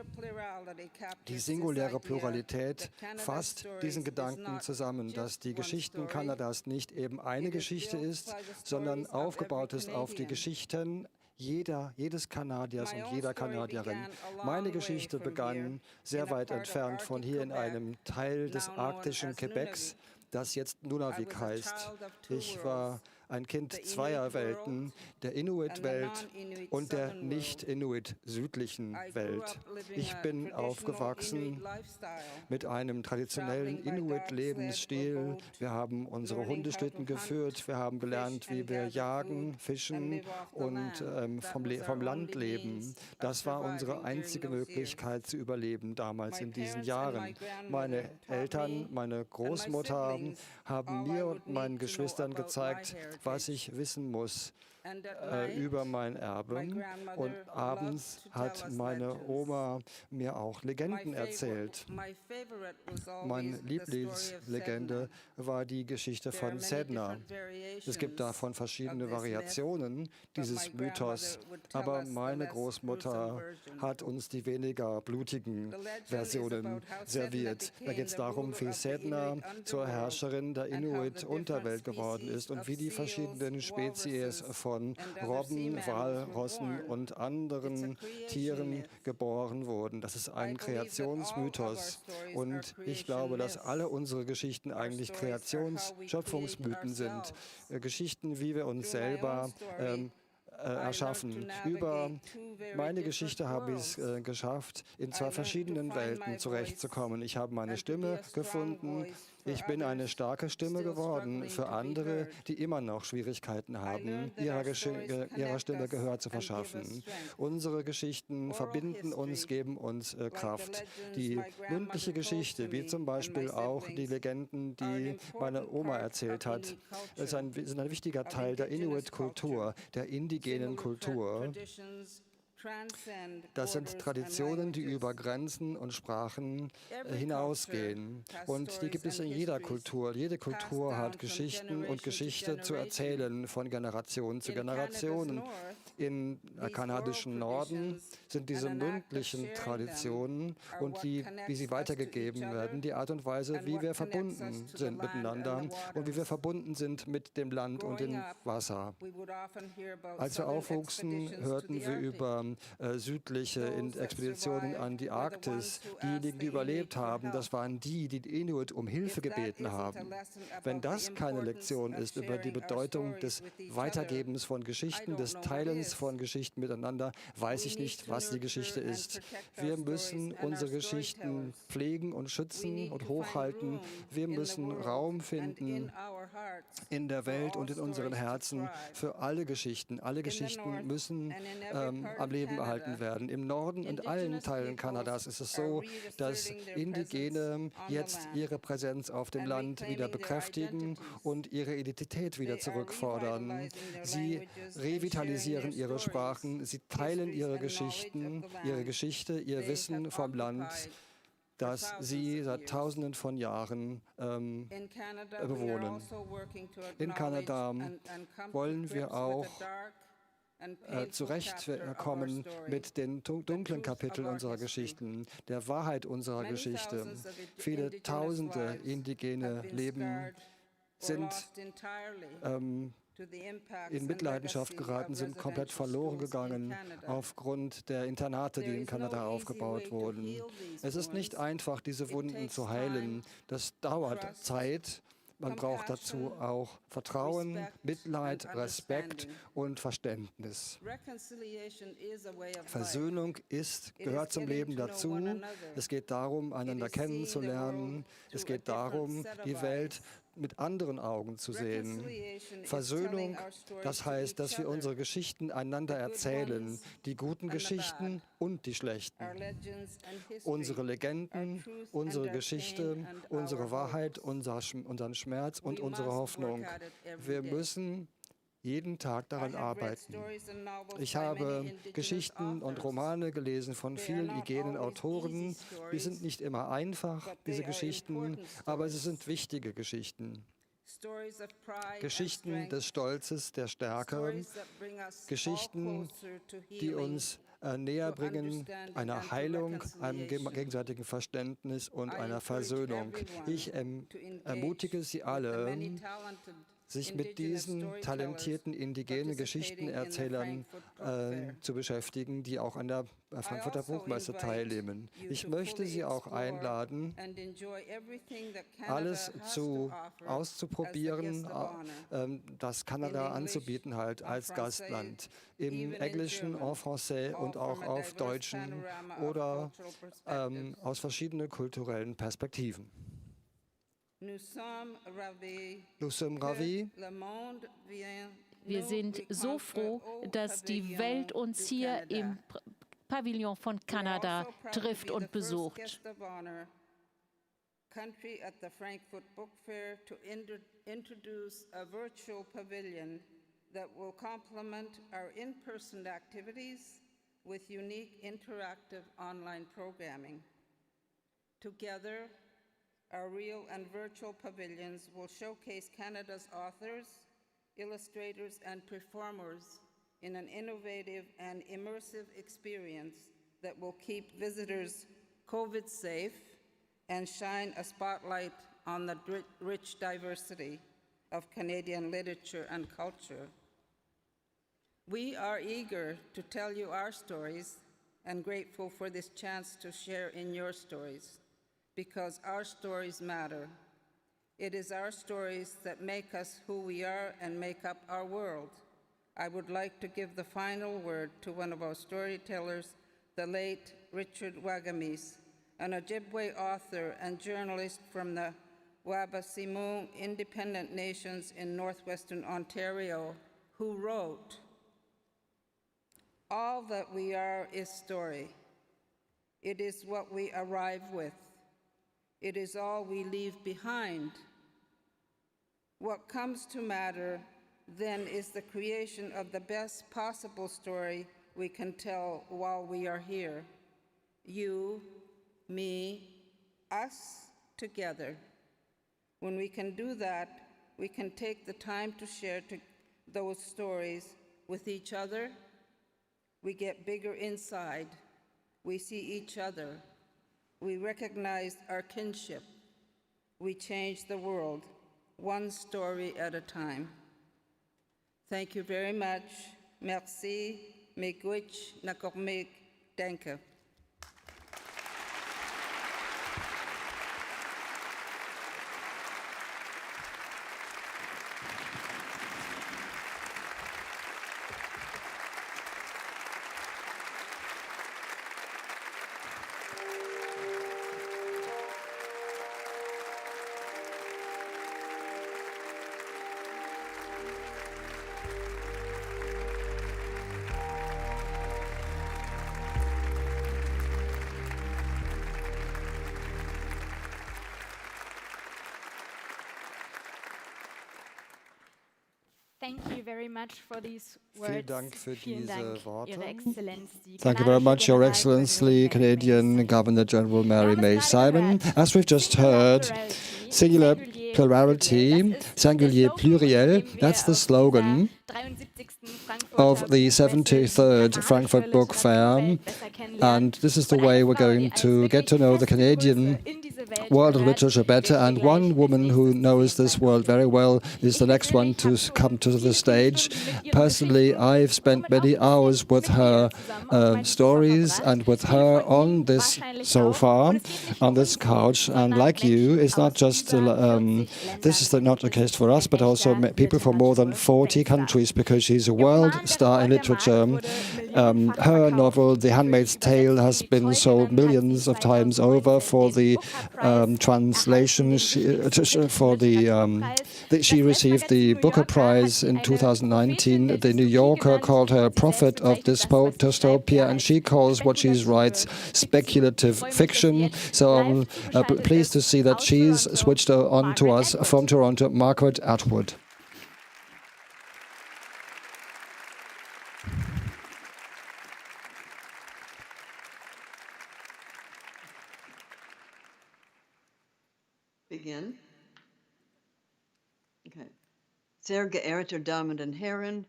Die singuläre Pluralität fasst diesen Gedanken zusammen, dass die Geschichten Kanadas nicht eben eine Geschichte ist, sondern aufgebaut ist auf die Geschichten jedes Kanadiers und jeder Kanadierin. Meine Geschichte begann sehr weit entfernt von hier in einem Teil des arktischen Quebecs, das jetzt Nunavik heißt. Ich war ein Kind zweier Welten, der Inuit-Welt und der nicht-Inuit-südlichen Welt. Ich bin aufgewachsen mit einem traditionellen Inuit-Lebensstil. Wir haben unsere Hundeschlitten geführt, wir haben gelernt, wie wir jagen, fischen und vom Land leben. Das war unsere einzige Möglichkeit zu überleben damals in diesen Jahren. Meine Eltern, meine Großmutter haben mir und meinen Geschwistern gezeigt, was ich wissen muss über mein Erbe. Und abends hat meine Oma mir auch Legenden erzählt. Meine Lieblingslegende war die Geschichte von Sedna. Es gibt davon verschiedene Variationen dieses Mythos, aber meine Großmutter hat uns die weniger blutigen Versionen serviert. Da geht es darum, wie Sedna zur Herrscherin der Inuit-Unterwelt geworden ist und wie die verschiedenen Spezies von Robben, Walrossen und anderen Tieren geboren wurden. Das ist ein Kreationsmythos. Und ich glaube, dass alle unsere Geschichten eigentlich Schöpfungsmythen sind. Geschichten, wie wir uns selber erschaffen. Über meine Geschichte habe ich es geschafft, in zwei verschiedenen Welten zurechtzukommen. Ich habe meine Stimme gefunden. Ich bin eine starke Stimme geworden für andere, die immer noch Schwierigkeiten haben, ihrer Stimme Gehör zu verschaffen. Unsere Geschichten verbinden uns, geben uns Kraft. Die mündliche Geschichte, wie zum Beispiel auch die Legenden, die meine Oma erzählt hat, sind ein wichtiger Teil der Inuit-Kultur, der indigenen Kultur. Das sind Traditionen, die über Grenzen und Sprachen hinausgehen. Und die gibt es in jeder Kultur. Jede Kultur hat Geschichten und Geschichte zu erzählen von Generation zu Generation. Im kanadischen Norden sind diese mündlichen Traditionen und wie sie weitergegeben werden, die Art und Weise, wie wir verbunden sind miteinander und wie wir verbunden sind mit dem Land und dem Wasser. Als wir aufwuchsen, hörten wir über südliche Expeditionen an die Arktis. Diejenigen, die überlebt haben, das waren die Inuit um Hilfe gebeten haben. Wenn das keine Lektion ist über die Bedeutung des Weitergebens von Geschichten, des Teilens von Geschichten miteinander, weiß ich nicht, was die Geschichte ist. Wir müssen unsere Geschichten pflegen und schützen und hochhalten. Wir müssen Raum finden in der Welt und in unseren Herzen für alle Geschichten. Alle Geschichten müssen am Leben erhalten werden. Im Norden und allen Teilen Kanadas ist es so, dass Indigene jetzt ihre Präsenz auf dem Land wieder bekräftigen und ihre Identität wieder zurückfordern. Sie revitalisieren ihre Sprachen, sie teilen ihre Geschichten, ihre Geschichte, ihr Wissen vom Land, das sie seit Tausenden von Jahren bewohnen. In Kanada wollen wir auch zurechtkommen mit den dunklen Kapiteln unserer Geschichten, der Wahrheit unserer Geschichte. Viele Tausende indigene Leben sind in Mitleidenschaft geraten, sind komplett verloren gegangen aufgrund der Internate, die in Kanada aufgebaut wurden. Es ist nicht einfach, diese Wunden zu heilen. Das dauert Zeit. Man braucht dazu auch Vertrauen, Mitleid, Respekt und Verständnis. Versöhnung gehört zum Leben dazu. Es geht darum, einander kennenzulernen. Es geht darum, die Welt mit anderen Augen zu sehen. Versöhnung, das heißt, dass wir unsere Geschichten einander erzählen, die guten Geschichten und die schlechten. Unsere Legenden, unsere Geschichte, unsere Wahrheit, unseren Schmerz und unsere Hoffnung. Wir müssen jeden Tag daran arbeiten. Ich habe Geschichten und Romane gelesen von vielen indigenen Autoren. Die sind nicht immer einfach, diese Geschichten, aber sie sind wichtige Geschichten. Geschichten des Stolzes, der Stärke, Geschichten, die uns näher bringen einer Heilung, einem gegenseitigen Verständnis und einer Versöhnung. Ich ermutige Sie alle, sich mit diesen talentierten indigenen Geschichtenerzählern zu beschäftigen, die auch an der Frankfurter Buchmesse teilnehmen. Ich möchte Sie auch einladen, alles auszuprobieren, das Kanada anzubieten halt als Gastland. Im Englischen, en français und auch auf Deutschen oder aus verschiedenen kulturellen Perspektiven. Wir sind so froh, dass die Welt uns hier im Pavillon von Kanada trifft und besucht. Country at the Frankfurt Book Fair to introduce a virtual pavilion that will complement our in-person activities with unique interactive online programming. Together, our real and virtual pavilions will showcase Canada's authors, illustrators, and performers in an innovative and immersive experience that will keep visitors COVID safe and shine a spotlight on the rich diversity of Canadian literature and culture. We are eager to tell you our stories and grateful for this chance to share in your stories, because our stories matter. It is our stories that make us who we are and make up our world. I would like to give the final word to one of our storytellers, the late Richard Wagamis, an Ojibwe author and journalist from the Wabasimu Independent Nations in northwestern Ontario, who wrote, "All that we are is story. It is what we arrive with. It is all we leave behind. What comes to matter then is the creation of the best possible story we can tell while we are here. You, me, us together. When we can do that, we can take the time to share those stories with each other. We get bigger inside. We see each other. We recognize our kinship. We change the world, one story at a time." Thank you very much. Merci. Miigwech, nakormik, danke. Vielen Dank für diese Worte. Ihre Exzellenz, Thank you very much, Your Excellency, Canadian Governor General Mary May Simon. As we've just heard, singular plurality, singulier pluriel, that's the slogan of the 73rd Frankfurt Book Fair. And this is the way we're going to get to know the Canadian world of literature better. And one woman who knows this world very well is the next one to come to the stage. Personally, I've spent many hours with her stories and with her on this sofa, on this couch. And like you, it's not just, this is not the case for us, but also people from more than 40 countries, because she's a world star in literature. Her novel, The Handmaid's Tale, has been sold millions of times over for the translation. She received the Booker Prize in 2019. The New Yorker called her prophet of dystopia, and she calls what she writes speculative fiction. So I'm pleased to see that she's switched on to us from Toronto, Margaret Atwood. Begin. Okay. Sehr geehrte Damen und Herren,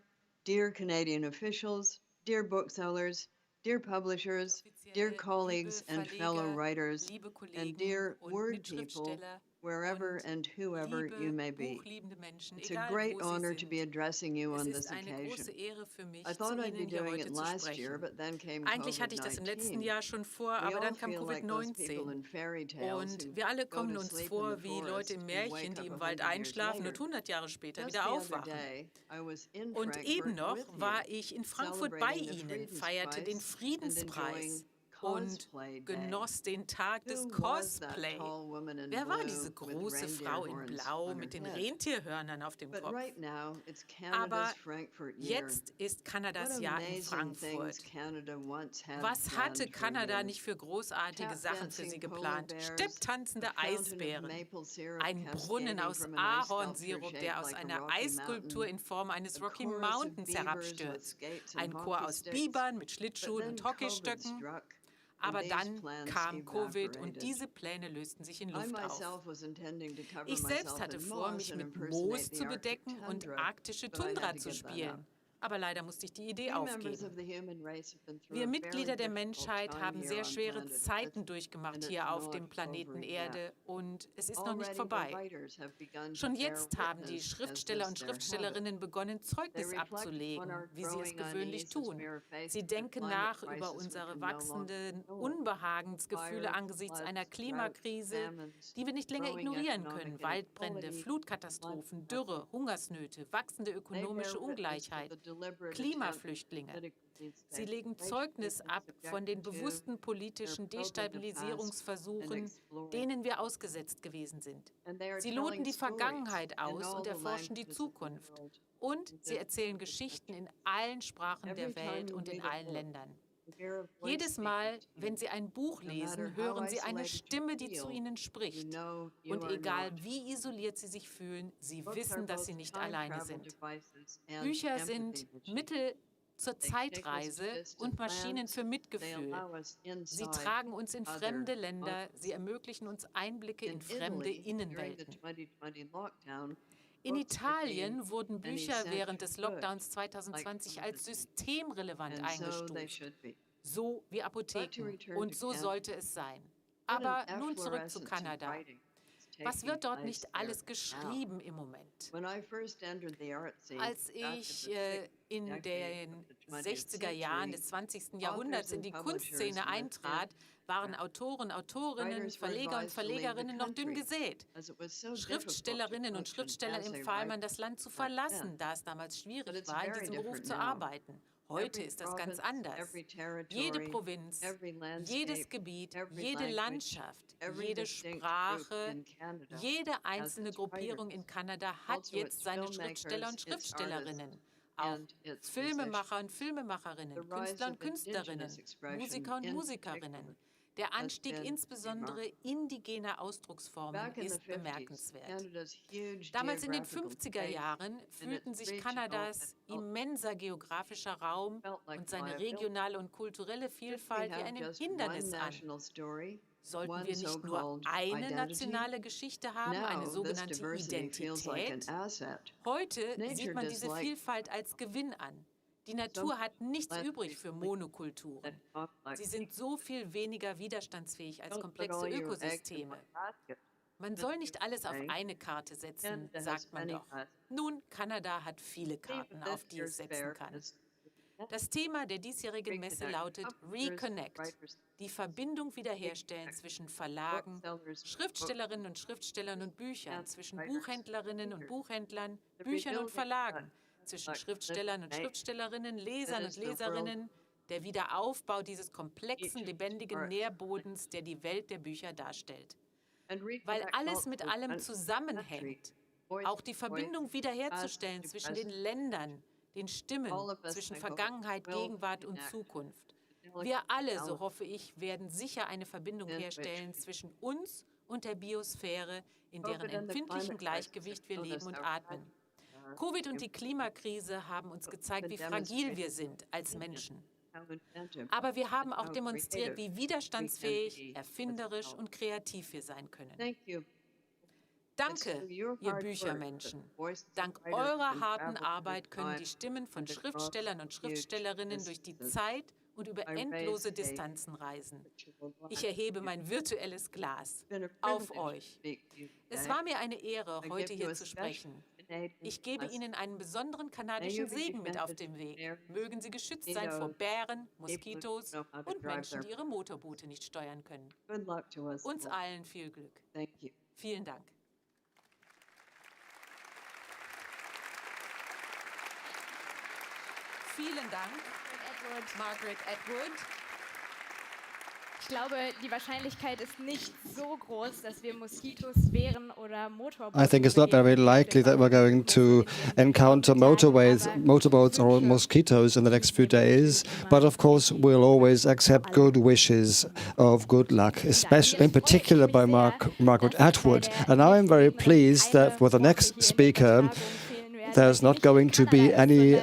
dear Canadian officials, dear booksellers, dear publishers, dear colleagues and fellow writers, and dear word people, wherever and whoever you may be. It's a great honor to be addressing you on this occasion. I thought I'd be doing it last year, but then came Eigentlich hatte ich das im letzten Jahr schon vor, aber dann kam Covid-19. Und wir alle kommen uns vor wie Leute im Märchen, die im Wald einschlafen und 100 Jahre später wieder aufwachen. Und eben noch war ich in Frankfurt bei Ihnen, feierte den Friedenspreis und genoss den Tag des Cosplay. Wer war diese große Frau in Blau mit den Rentierhörnern auf dem Kopf? Aber jetzt ist Kanadas Jahr in Frankfurt. Was hatte Kanada nicht für großartige Sachen für sie geplant? Stepptanzende Eisbären, ein Brunnen aus Ahornsirup, der aus einer Eisskulptur in Form eines Rocky Mountains herabstürzt, ein Chor aus Bibern mit Schlittschuhen und Hockeystöcken. Aber dann kam Covid und diese Pläne lösten sich in Luft auf. Ich selbst hatte vor, mich mit Moos zu bedecken und arktische Tundra zu spielen. Aber leider musste ich die Idee aufgeben. Wir Mitglieder der Menschheit haben sehr schwere Zeiten durchgemacht hier auf dem Planeten Erde und es ist noch nicht vorbei. Schon jetzt haben die Schriftsteller und Schriftstellerinnen begonnen, Zeugnis abzulegen, wie sie es gewöhnlich tun. Sie denken nach über unsere wachsenden Unbehagensgefühle angesichts einer Klimakrise, die wir nicht länger ignorieren können. Waldbrände, Flutkatastrophen, Dürre, Hungersnöte, wachsende ökonomische Ungleichheit. Klimaflüchtlinge. Sie legen Zeugnis ab von den bewussten politischen Destabilisierungsversuchen, denen wir ausgesetzt gewesen sind. Sie loten die Vergangenheit aus und erforschen die Zukunft. Und sie erzählen Geschichten in allen Sprachen der Welt und in allen Ländern. Jedes Mal, wenn Sie ein Buch lesen, hören Sie eine Stimme, die zu Ihnen spricht. Und egal wie isoliert Sie sich fühlen, Sie wissen, dass Sie nicht alleine sind. Bücher sind Mittel zur Zeitreise und Maschinen für Mitgefühl. Sie tragen uns in fremde Länder, sie ermöglichen uns Einblicke in fremde Innenwelten. In Italien wurden Bücher während des Lockdowns 2020 als systemrelevant eingestuft, so wie Apotheken. Und so sollte es sein. Aber nun zurück zu Kanada. Was wird dort nicht alles geschrieben im Moment? Als ich in den 60er Jahren des 20. Jahrhunderts in die Kunstszene eintrat, waren Autoren, Autorinnen, Verleger und Verlegerinnen noch dünn gesät. Schriftstellerinnen und Schriftstellern empfahl man, das Land zu verlassen, da es damals schwierig war, in diesem Beruf zu arbeiten. Heute ist das ganz anders. Jede Provinz, jedes Gebiet, jede Landschaft, jede Sprache, jede einzelne Gruppierung in Kanada hat jetzt seine Schriftsteller und Schriftstellerinnen. Auch Filmemacher und Filmemacherinnen, Künstler und Künstlerinnen, Musiker und Musikerinnen. Der Anstieg insbesondere indigener Ausdrucksformen ist bemerkenswert. Damals in den 50er Jahren fühlten sich Kanadas immenser geografischer Raum und seine regionale und kulturelle Vielfalt wie ein Hindernis an. Sollten wir nicht nur eine nationale Geschichte haben, eine sogenannte Identität? Heute sieht man diese Vielfalt als Gewinn an. Die Natur hat nichts übrig für Monokulturen. Sie sind so viel weniger widerstandsfähig als komplexe Ökosysteme. Man soll nicht alles auf eine Karte setzen, sagt man doch. Nun, Kanada hat viele Karten, auf die es setzen kann. Das Thema der diesjährigen Messe lautet Reconnect, die Verbindung wiederherstellen zwischen Verlagen, Schriftstellerinnen und Schriftstellern und Büchern, zwischen Buchhändlerinnen und Buchhändlern, Büchern und Verlagen, zwischen Schriftstellern und Schriftstellerinnen, Lesern und Leserinnen, der Wiederaufbau dieses komplexen, lebendigen Nährbodens, der die Welt der Bücher darstellt. Weil alles mit allem zusammenhängt, auch die Verbindung wiederherzustellen zwischen den Ländern, den Stimmen, zwischen Vergangenheit, Gegenwart und Zukunft. Wir alle, so hoffe ich, werden sicher eine Verbindung herstellen zwischen uns und der Biosphäre, in deren empfindlichem Gleichgewicht wir leben und atmen. Covid und die Klimakrise haben uns gezeigt, wie fragil wir sind als Menschen. Aber wir haben auch demonstriert, wie widerstandsfähig, erfinderisch und kreativ wir sein können. Danke, ihr Büchermenschen. Dank eurer harten Arbeit können die Stimmen von Schriftstellern und Schriftstellerinnen durch die Zeit und über endlose Distanzen reisen. Ich erhebe mein virtuelles Glas auf euch. Es war mir eine Ehre, heute hier zu sprechen. Ich gebe Ihnen einen besonderen kanadischen Segen mit auf den Weg. Mögen Sie geschützt sein vor Bären, Moskitos und Menschen, die ihre Motorboote nicht steuern können. Uns allen viel Glück. Vielen Dank. Vielen Dank, Margaret Atwood. Ich glaube, die Wahrscheinlichkeit ist nicht so groß, dass wir Moskitos, Bären oder Motorboote. I think it's not very likely that we're going to encounter motorboats or mosquitoes in the next few days. But of course, we'll always accept good wishes of good luck, especially in particular by Margaret Atwood. And now I'm very pleased that for the next speaker, there's not going to be any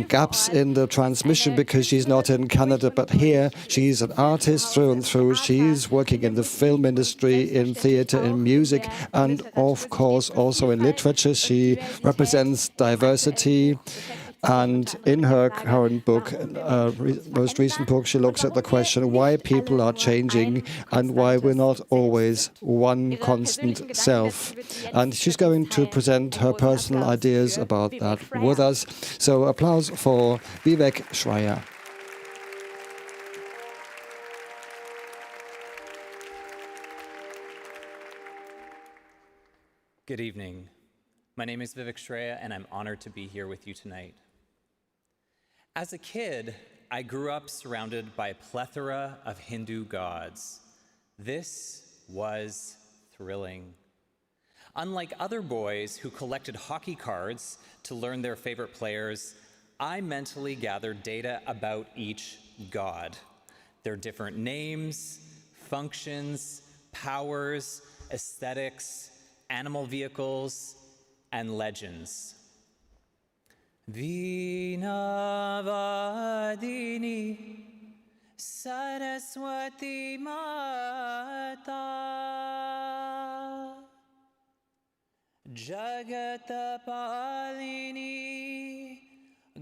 gaps in the transmission because she's not in Canada, but here she's an artist through and through. She's working in the film industry, in theater, in music, and of course also in literature. She represents diversity. And in her current book, most recent book, she looks at the question why people are changing and why we're not always one constant self. And she's going to present her personal ideas about that with us. So applause for Vivek Shraya. Good evening. My name is Vivek Shraya, and I'm honored to be here with you tonight. As a kid, I grew up surrounded by a plethora of Hindu gods. This was thrilling. Unlike other boys who collected hockey cards to learn their favorite players, I mentally gathered data about each god, their different names, functions, powers, aesthetics, animal vehicles, and legends. Vinavadini Saraswati Mata Jagatapalini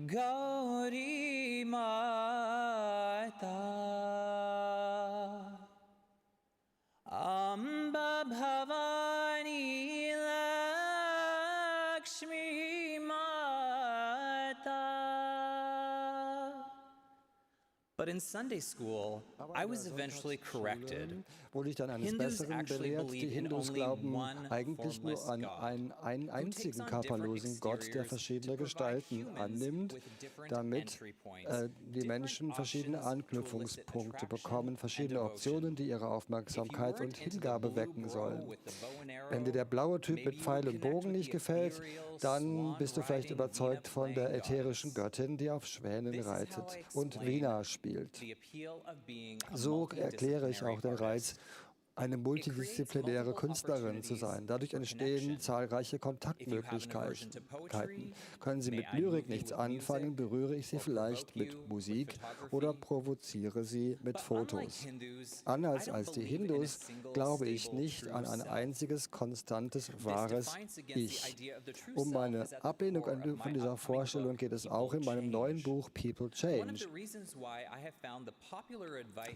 Gauri Mata Amba Bhavani Lakshmi Mata. But in Sunday school, I was eventually corrected. Wurde ich dann eines Besseren belehrt. Die Hindus glauben eigentlich nur an einen einzigen körperlosen Gott, der verschiedene Gestalten annimmt, damit die Menschen verschiedene Anknüpfungspunkte bekommen, verschiedene Optionen, die ihre Aufmerksamkeit und Hingabe wecken sollen. Wenn dir der blaue Typ mit Pfeil und Bogen nicht gefällt, dann bist du vielleicht überzeugt von der ätherischen Göttin, die auf Schwänen reitet und Veena spielt. So erkläre ich auch den Reiz, eine multidisziplinäre Künstlerin zu sein. Dadurch entstehen zahlreiche Kontaktmöglichkeiten. Können Sie mit Lyrik nichts anfangen, berühre ich Sie vielleicht mit Musik oder provoziere Sie mit Fotos. Anders als die Hindus glaube ich nicht an ein einziges, konstantes, wahres Ich. Um meine Ablehnung von dieser Vorstellung geht es auch in meinem neuen Buch People Change.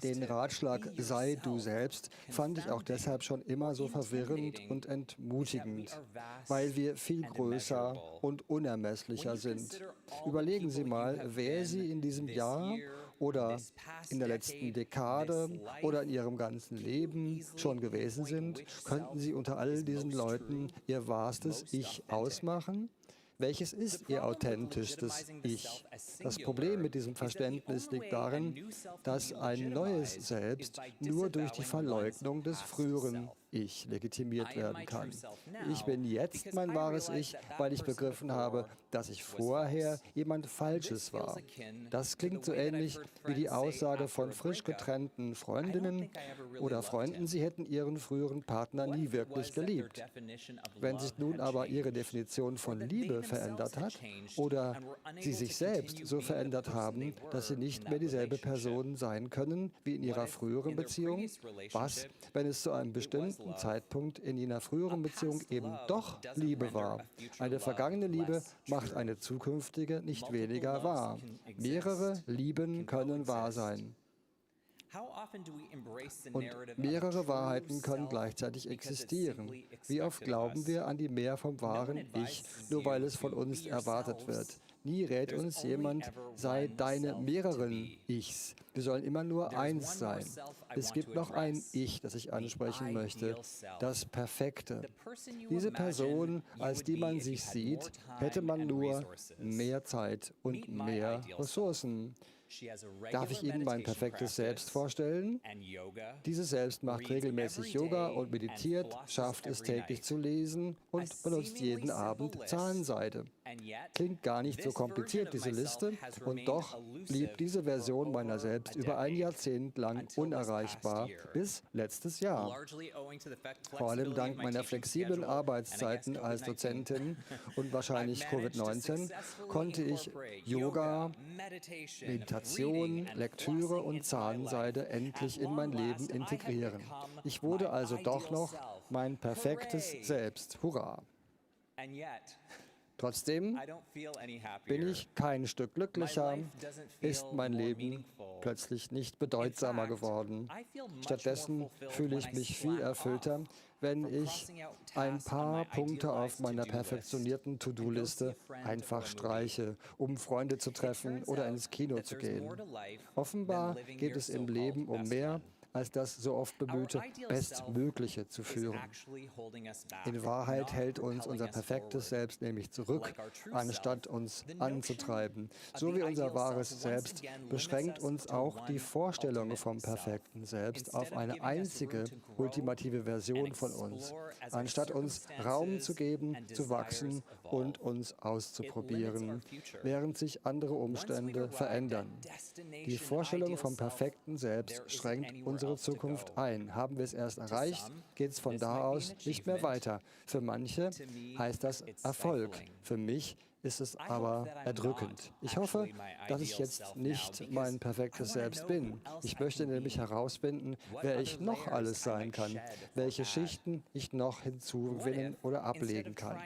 Den Ratschlag "Sei du selbst" fand ich auch deshalb schon immer so verwirrend und entmutigend, weil wir viel größer und unermesslicher sind. Überlegen Sie mal, wer Sie in diesem Jahr oder in der letzten Dekade oder in Ihrem ganzen Leben schon gewesen sind. Könnten Sie unter all diesen Leuten Ihr wahrstes Ich ausmachen? Welches ist Ihr authentischstes Ich? Das Problem mit diesem Verständnis liegt darin, dass ein neues Selbst nur durch die Verleugnung des früheren Ich legitimiert werden kann. Ich bin jetzt mein wahres Ich, weil ich begriffen habe, dass ich vorher jemand Falsches war. Das klingt so ähnlich wie die Aussage von frisch getrennten Freundinnen oder Freunden, sie hätten ihren früheren Partner nie wirklich geliebt. Wenn sich nun aber ihre Definition von Liebe verändert hat oder sie sich selbst so verändert haben, dass sie nicht mehr dieselbe Person sein können wie in ihrer früheren Beziehung, was, wenn es zu einem bestimmten Zeitpunkt in jener früheren Beziehung eben doch Liebe war? Eine vergangene Liebe macht eine zukünftige nicht weniger wahr. Mehrere Lieben können wahr sein. Und mehrere Wahrheiten können gleichzeitig existieren. Wie oft glauben wir an die Mehr vom wahren Ich, nur weil es von uns erwartet wird? Nie rät uns jemand, sei deine mehreren Ichs. Wir sollen immer nur eins sein. Es gibt noch ein Ich, das ich ansprechen möchte, das Perfekte. Diese Person, als die man sich sieht, hätte man nur mehr Zeit und mehr Ressourcen. Darf ich Ihnen mein perfektes Selbst vorstellen? Dieses Selbst macht regelmäßig Yoga und meditiert, schafft es täglich zu lesen und benutzt jeden Abend Zahnseide. Klingt gar nicht so kompliziert, diese Liste, und doch blieb diese Version meiner selbst über ein Jahrzehnt lang unerreichbar, bis letztes Jahr. Vor allem dank meiner flexiblen Arbeitszeiten als Dozentin und wahrscheinlich Covid-19 konnte ich Yoga, Meditation, Lektüre und Zahnseide endlich in mein Leben integrieren. Ich wurde also doch noch mein perfektes Selbst. Hurra! Trotzdem bin ich kein Stück glücklicher, ist mein Leben plötzlich nicht bedeutsamer geworden. Stattdessen fühle ich mich viel erfüllter, wenn ich ein paar Punkte auf meiner perfektionierten To-Do-Liste einfach streiche, um Freunde zu treffen oder ins Kino zu gehen. Offenbar geht es im Leben um mehr als das so oft bemühte Bestmögliche zu führen. In Wahrheit hält uns unser perfektes Selbst nämlich zurück, anstatt uns anzutreiben. So wie unser wahres Selbst beschränkt uns auch die Vorstellung vom perfekten Selbst auf eine einzige ultimative Version von uns, anstatt uns Raum zu geben, zu wachsen und uns auszuprobieren, während sich andere Umstände verändern. Die Vorstellung vom perfekten Selbst schränkt unsere Zukunft ein. Haben wir es erst erreicht, geht es von da aus nicht mehr weiter. Für manche heißt das Erfolg. Für mich ist es aber erdrückend. Ich hoffe, dass ich jetzt nicht mein perfektes Selbst bin. Ich möchte nämlich herausfinden, wer ich noch alles sein kann, welche Schichten ich noch hinzugewinnen oder ablegen kann.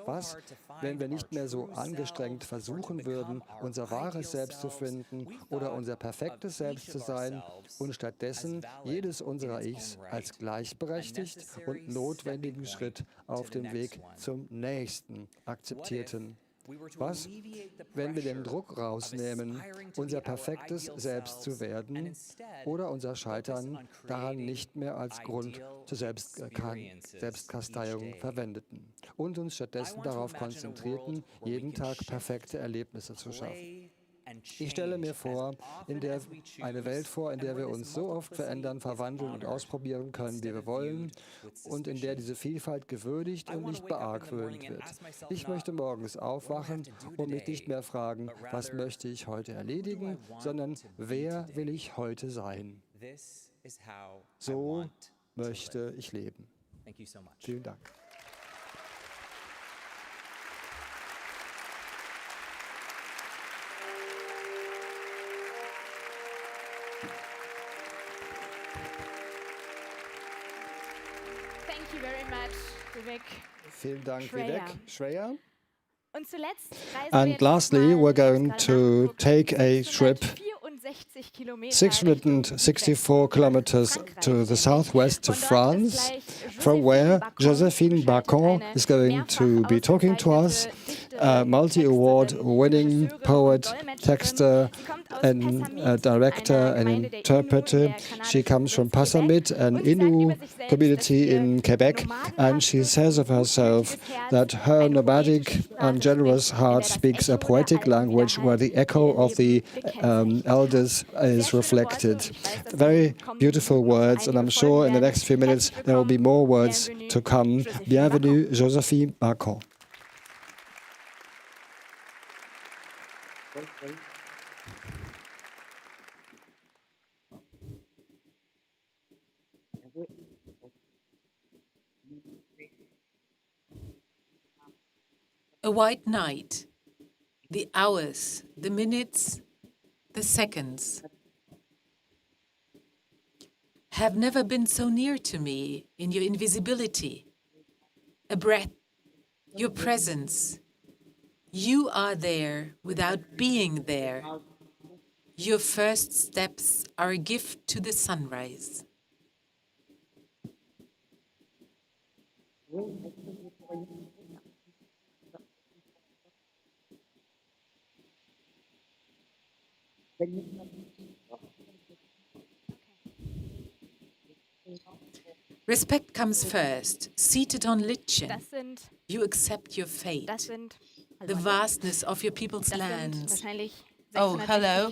Was, wenn wir nicht mehr so angestrengt versuchen würden, unser wahres Selbst zu finden oder unser perfektes Selbst zu sein und stattdessen jedes unserer Ichs als gleichberechtigt und notwendigen Schritt auf dem Weg zum nächsten akzeptierten? Was, wenn wir den Druck rausnehmen, unser perfektes Selbst zu werden oder unser Scheitern daran nicht mehr als Grund zur Selbstkasteiung verwendeten und uns stattdessen darauf konzentrierten, jeden Tag perfekte Erlebnisse zu schaffen? Ich stelle mir eine Welt vor, in der wir uns so oft verändern, verwandeln und ausprobieren können, wie wir wollen, und in der diese Vielfalt gewürdigt und nicht beargwöhnt wird. Ich möchte morgens aufwachen und mich nicht mehr fragen, was möchte ich heute erledigen, sondern wer will ich heute sein? So möchte ich leben. Vielen Dank. Thank you very much, Vivek. Vielen Dank, Vivek Shraya. Und zuletzt And lastly, we're going to take a trip 664 kilometers to the southwest of France, from where Joséphine Bacon is going to be talking to us, a multi-award winning poet, texter, and director and interpreter. She comes from Passamit, an Inuk community in Quebec, and she says of herself that her nomadic and generous heart speaks a poetic language where the echo of the elders is reflected. Very beautiful words, and I'm sure in the next few minutes there will be more words to come. Bienvenue, Joséphine Bacon. A white night, the hours, the minutes, the seconds have never been so near to me in your invisibility. A breath, your presence. You are there without being there. Your first steps are a gift to the sunrise. Respect comes first, seated on Litchen. You accept your fate, the vastness of your people's lands. Oh, hello.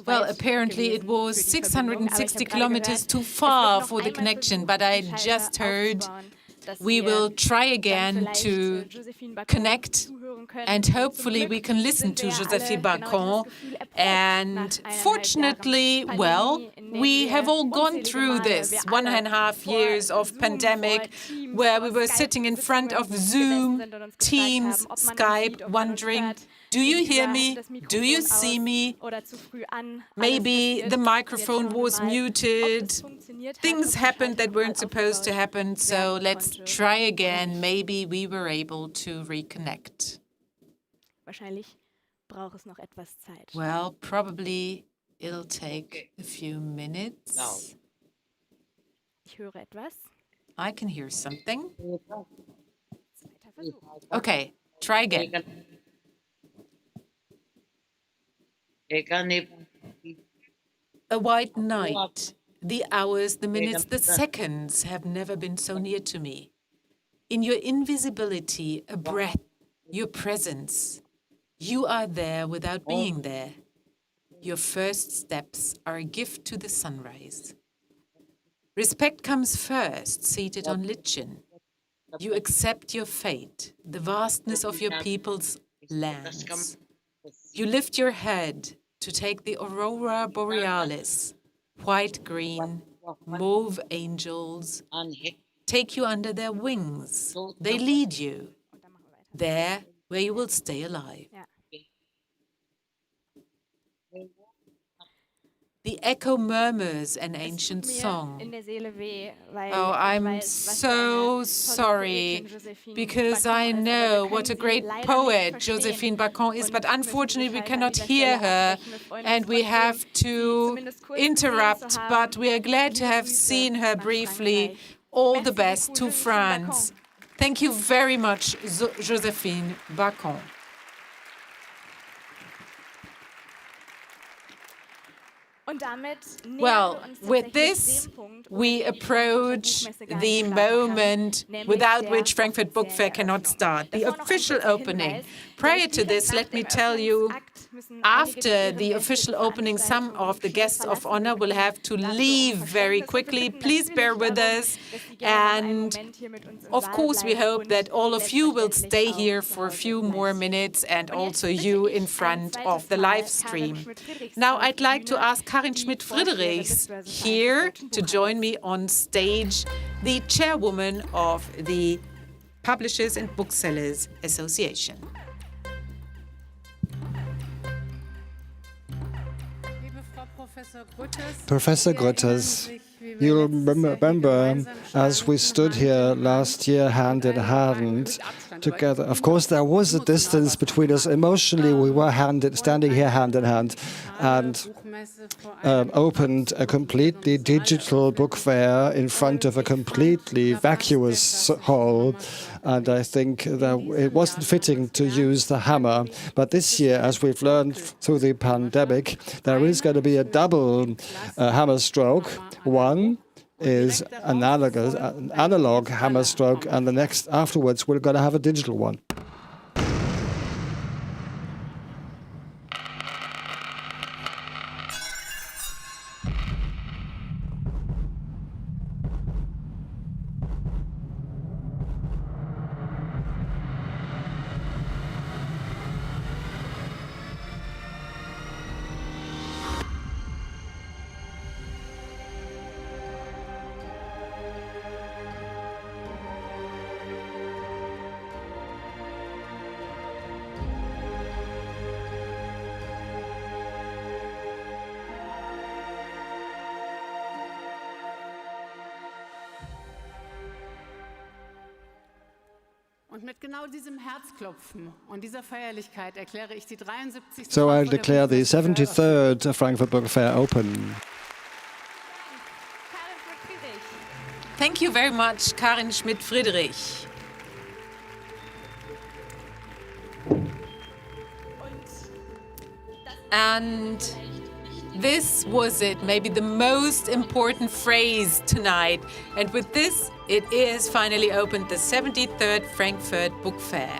Well, apparently it was 660 kilometers too far for the connection, but I just heard we will try again to connect, and hopefully we can listen to Joséphine Bacon. And fortunately, well, we have all gone through this 1.5 years of pandemic where we were sitting in front of Zoom, Teams, Skype, wondering, do you hear me? Do you see me? Maybe the microphone was muted. Things happened that weren't supposed to happen, so let's try again. Maybe we were able to reconnect. Well, probably it'll take a few minutes. I can hear something. Okay, try again. A white night. The hours, the minutes, the seconds have never been so near to me. In your invisibility, a breath, your presence. You are there without being there. Your first steps are a gift to the sunrise. Respect comes first, seated on Litchen. You accept your fate, the vastness of your people's lands. You lift your head to take the aurora borealis, white-green, mauve angels, take you under their wings. They lead you there where you will stay alive. The echo murmurs an ancient song. Oh, I'm so sorry, because I know what a great poet Joséphine Bacon is, but unfortunately we cannot hear her, and we have to interrupt, but we are glad to have seen her briefly. All the best to France. Thank you very much, Joséphine Bacon. Well, with this, we approach the moment without which Frankfurt Book Fair cannot start, the official opening. Prior to this, let me tell you, after the official opening, some of the guests of honor will have to leave very quickly. Please bear with us. And of course, we hope that all of you will stay here for a few more minutes, and also you in front of the live stream. Now, I'd like to ask Karin Schmidt-Friderichs here to join me on stage, the chairwoman of the Publishers and Booksellers Association. Professor Grütters, you remember as we stood here last year hand in hand together. Of course, there was a distance between us. Emotionally, we were standing here hand in hand and opened a completely digital book fair in front of a completely vacuous hall. And I think that it wasn't fitting to use the hammer. But this year, as we've learned through the pandemic, there is going to be a double hammer stroke. One is an analog hammer stroke, and the next afterwards we're going to have a digital one. So I declare the 73rd Frankfurt Book Fair open. Thank you very much, Karin Schmidt-Friderich. And this was it, maybe the most important phrase tonight. And with this, it is finally opened, the 73rd Frankfurt Book Fair.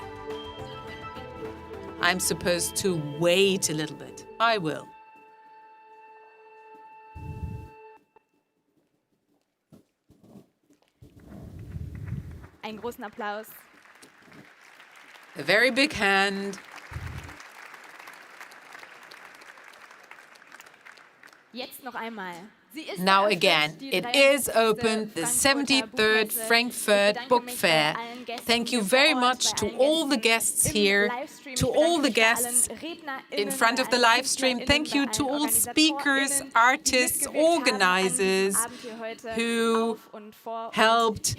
I'm supposed to wait a little bit. I will. Einen großen Applaus. A very big hand. Jetzt noch einmal. Now again, it is open, the 73rd Frankfurt Book Fair. Thank you very much to all the guests here, to all the guests in front of the live stream. Thank you to all speakers, artists, organizers who helped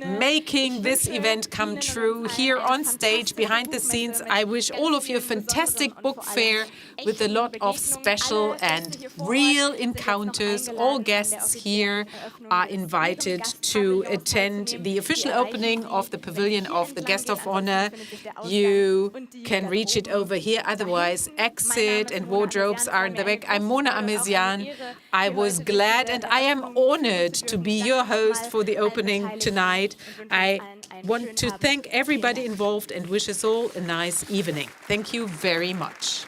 making this event come true here on stage, behind the scenes. I wish all of you a fantastic book fair with a lot of special and real encounters. All guests here are invited to attend the official opening of the Pavilion of the Guest of Honor. You can reach it over here. Otherwise, exit and wardrobes are in the back. I'm Mona Amesian. I was glad and I am honored to be your host for the opening tonight. I want to thank everybody involved and wish us all a nice evening. Thank you very much.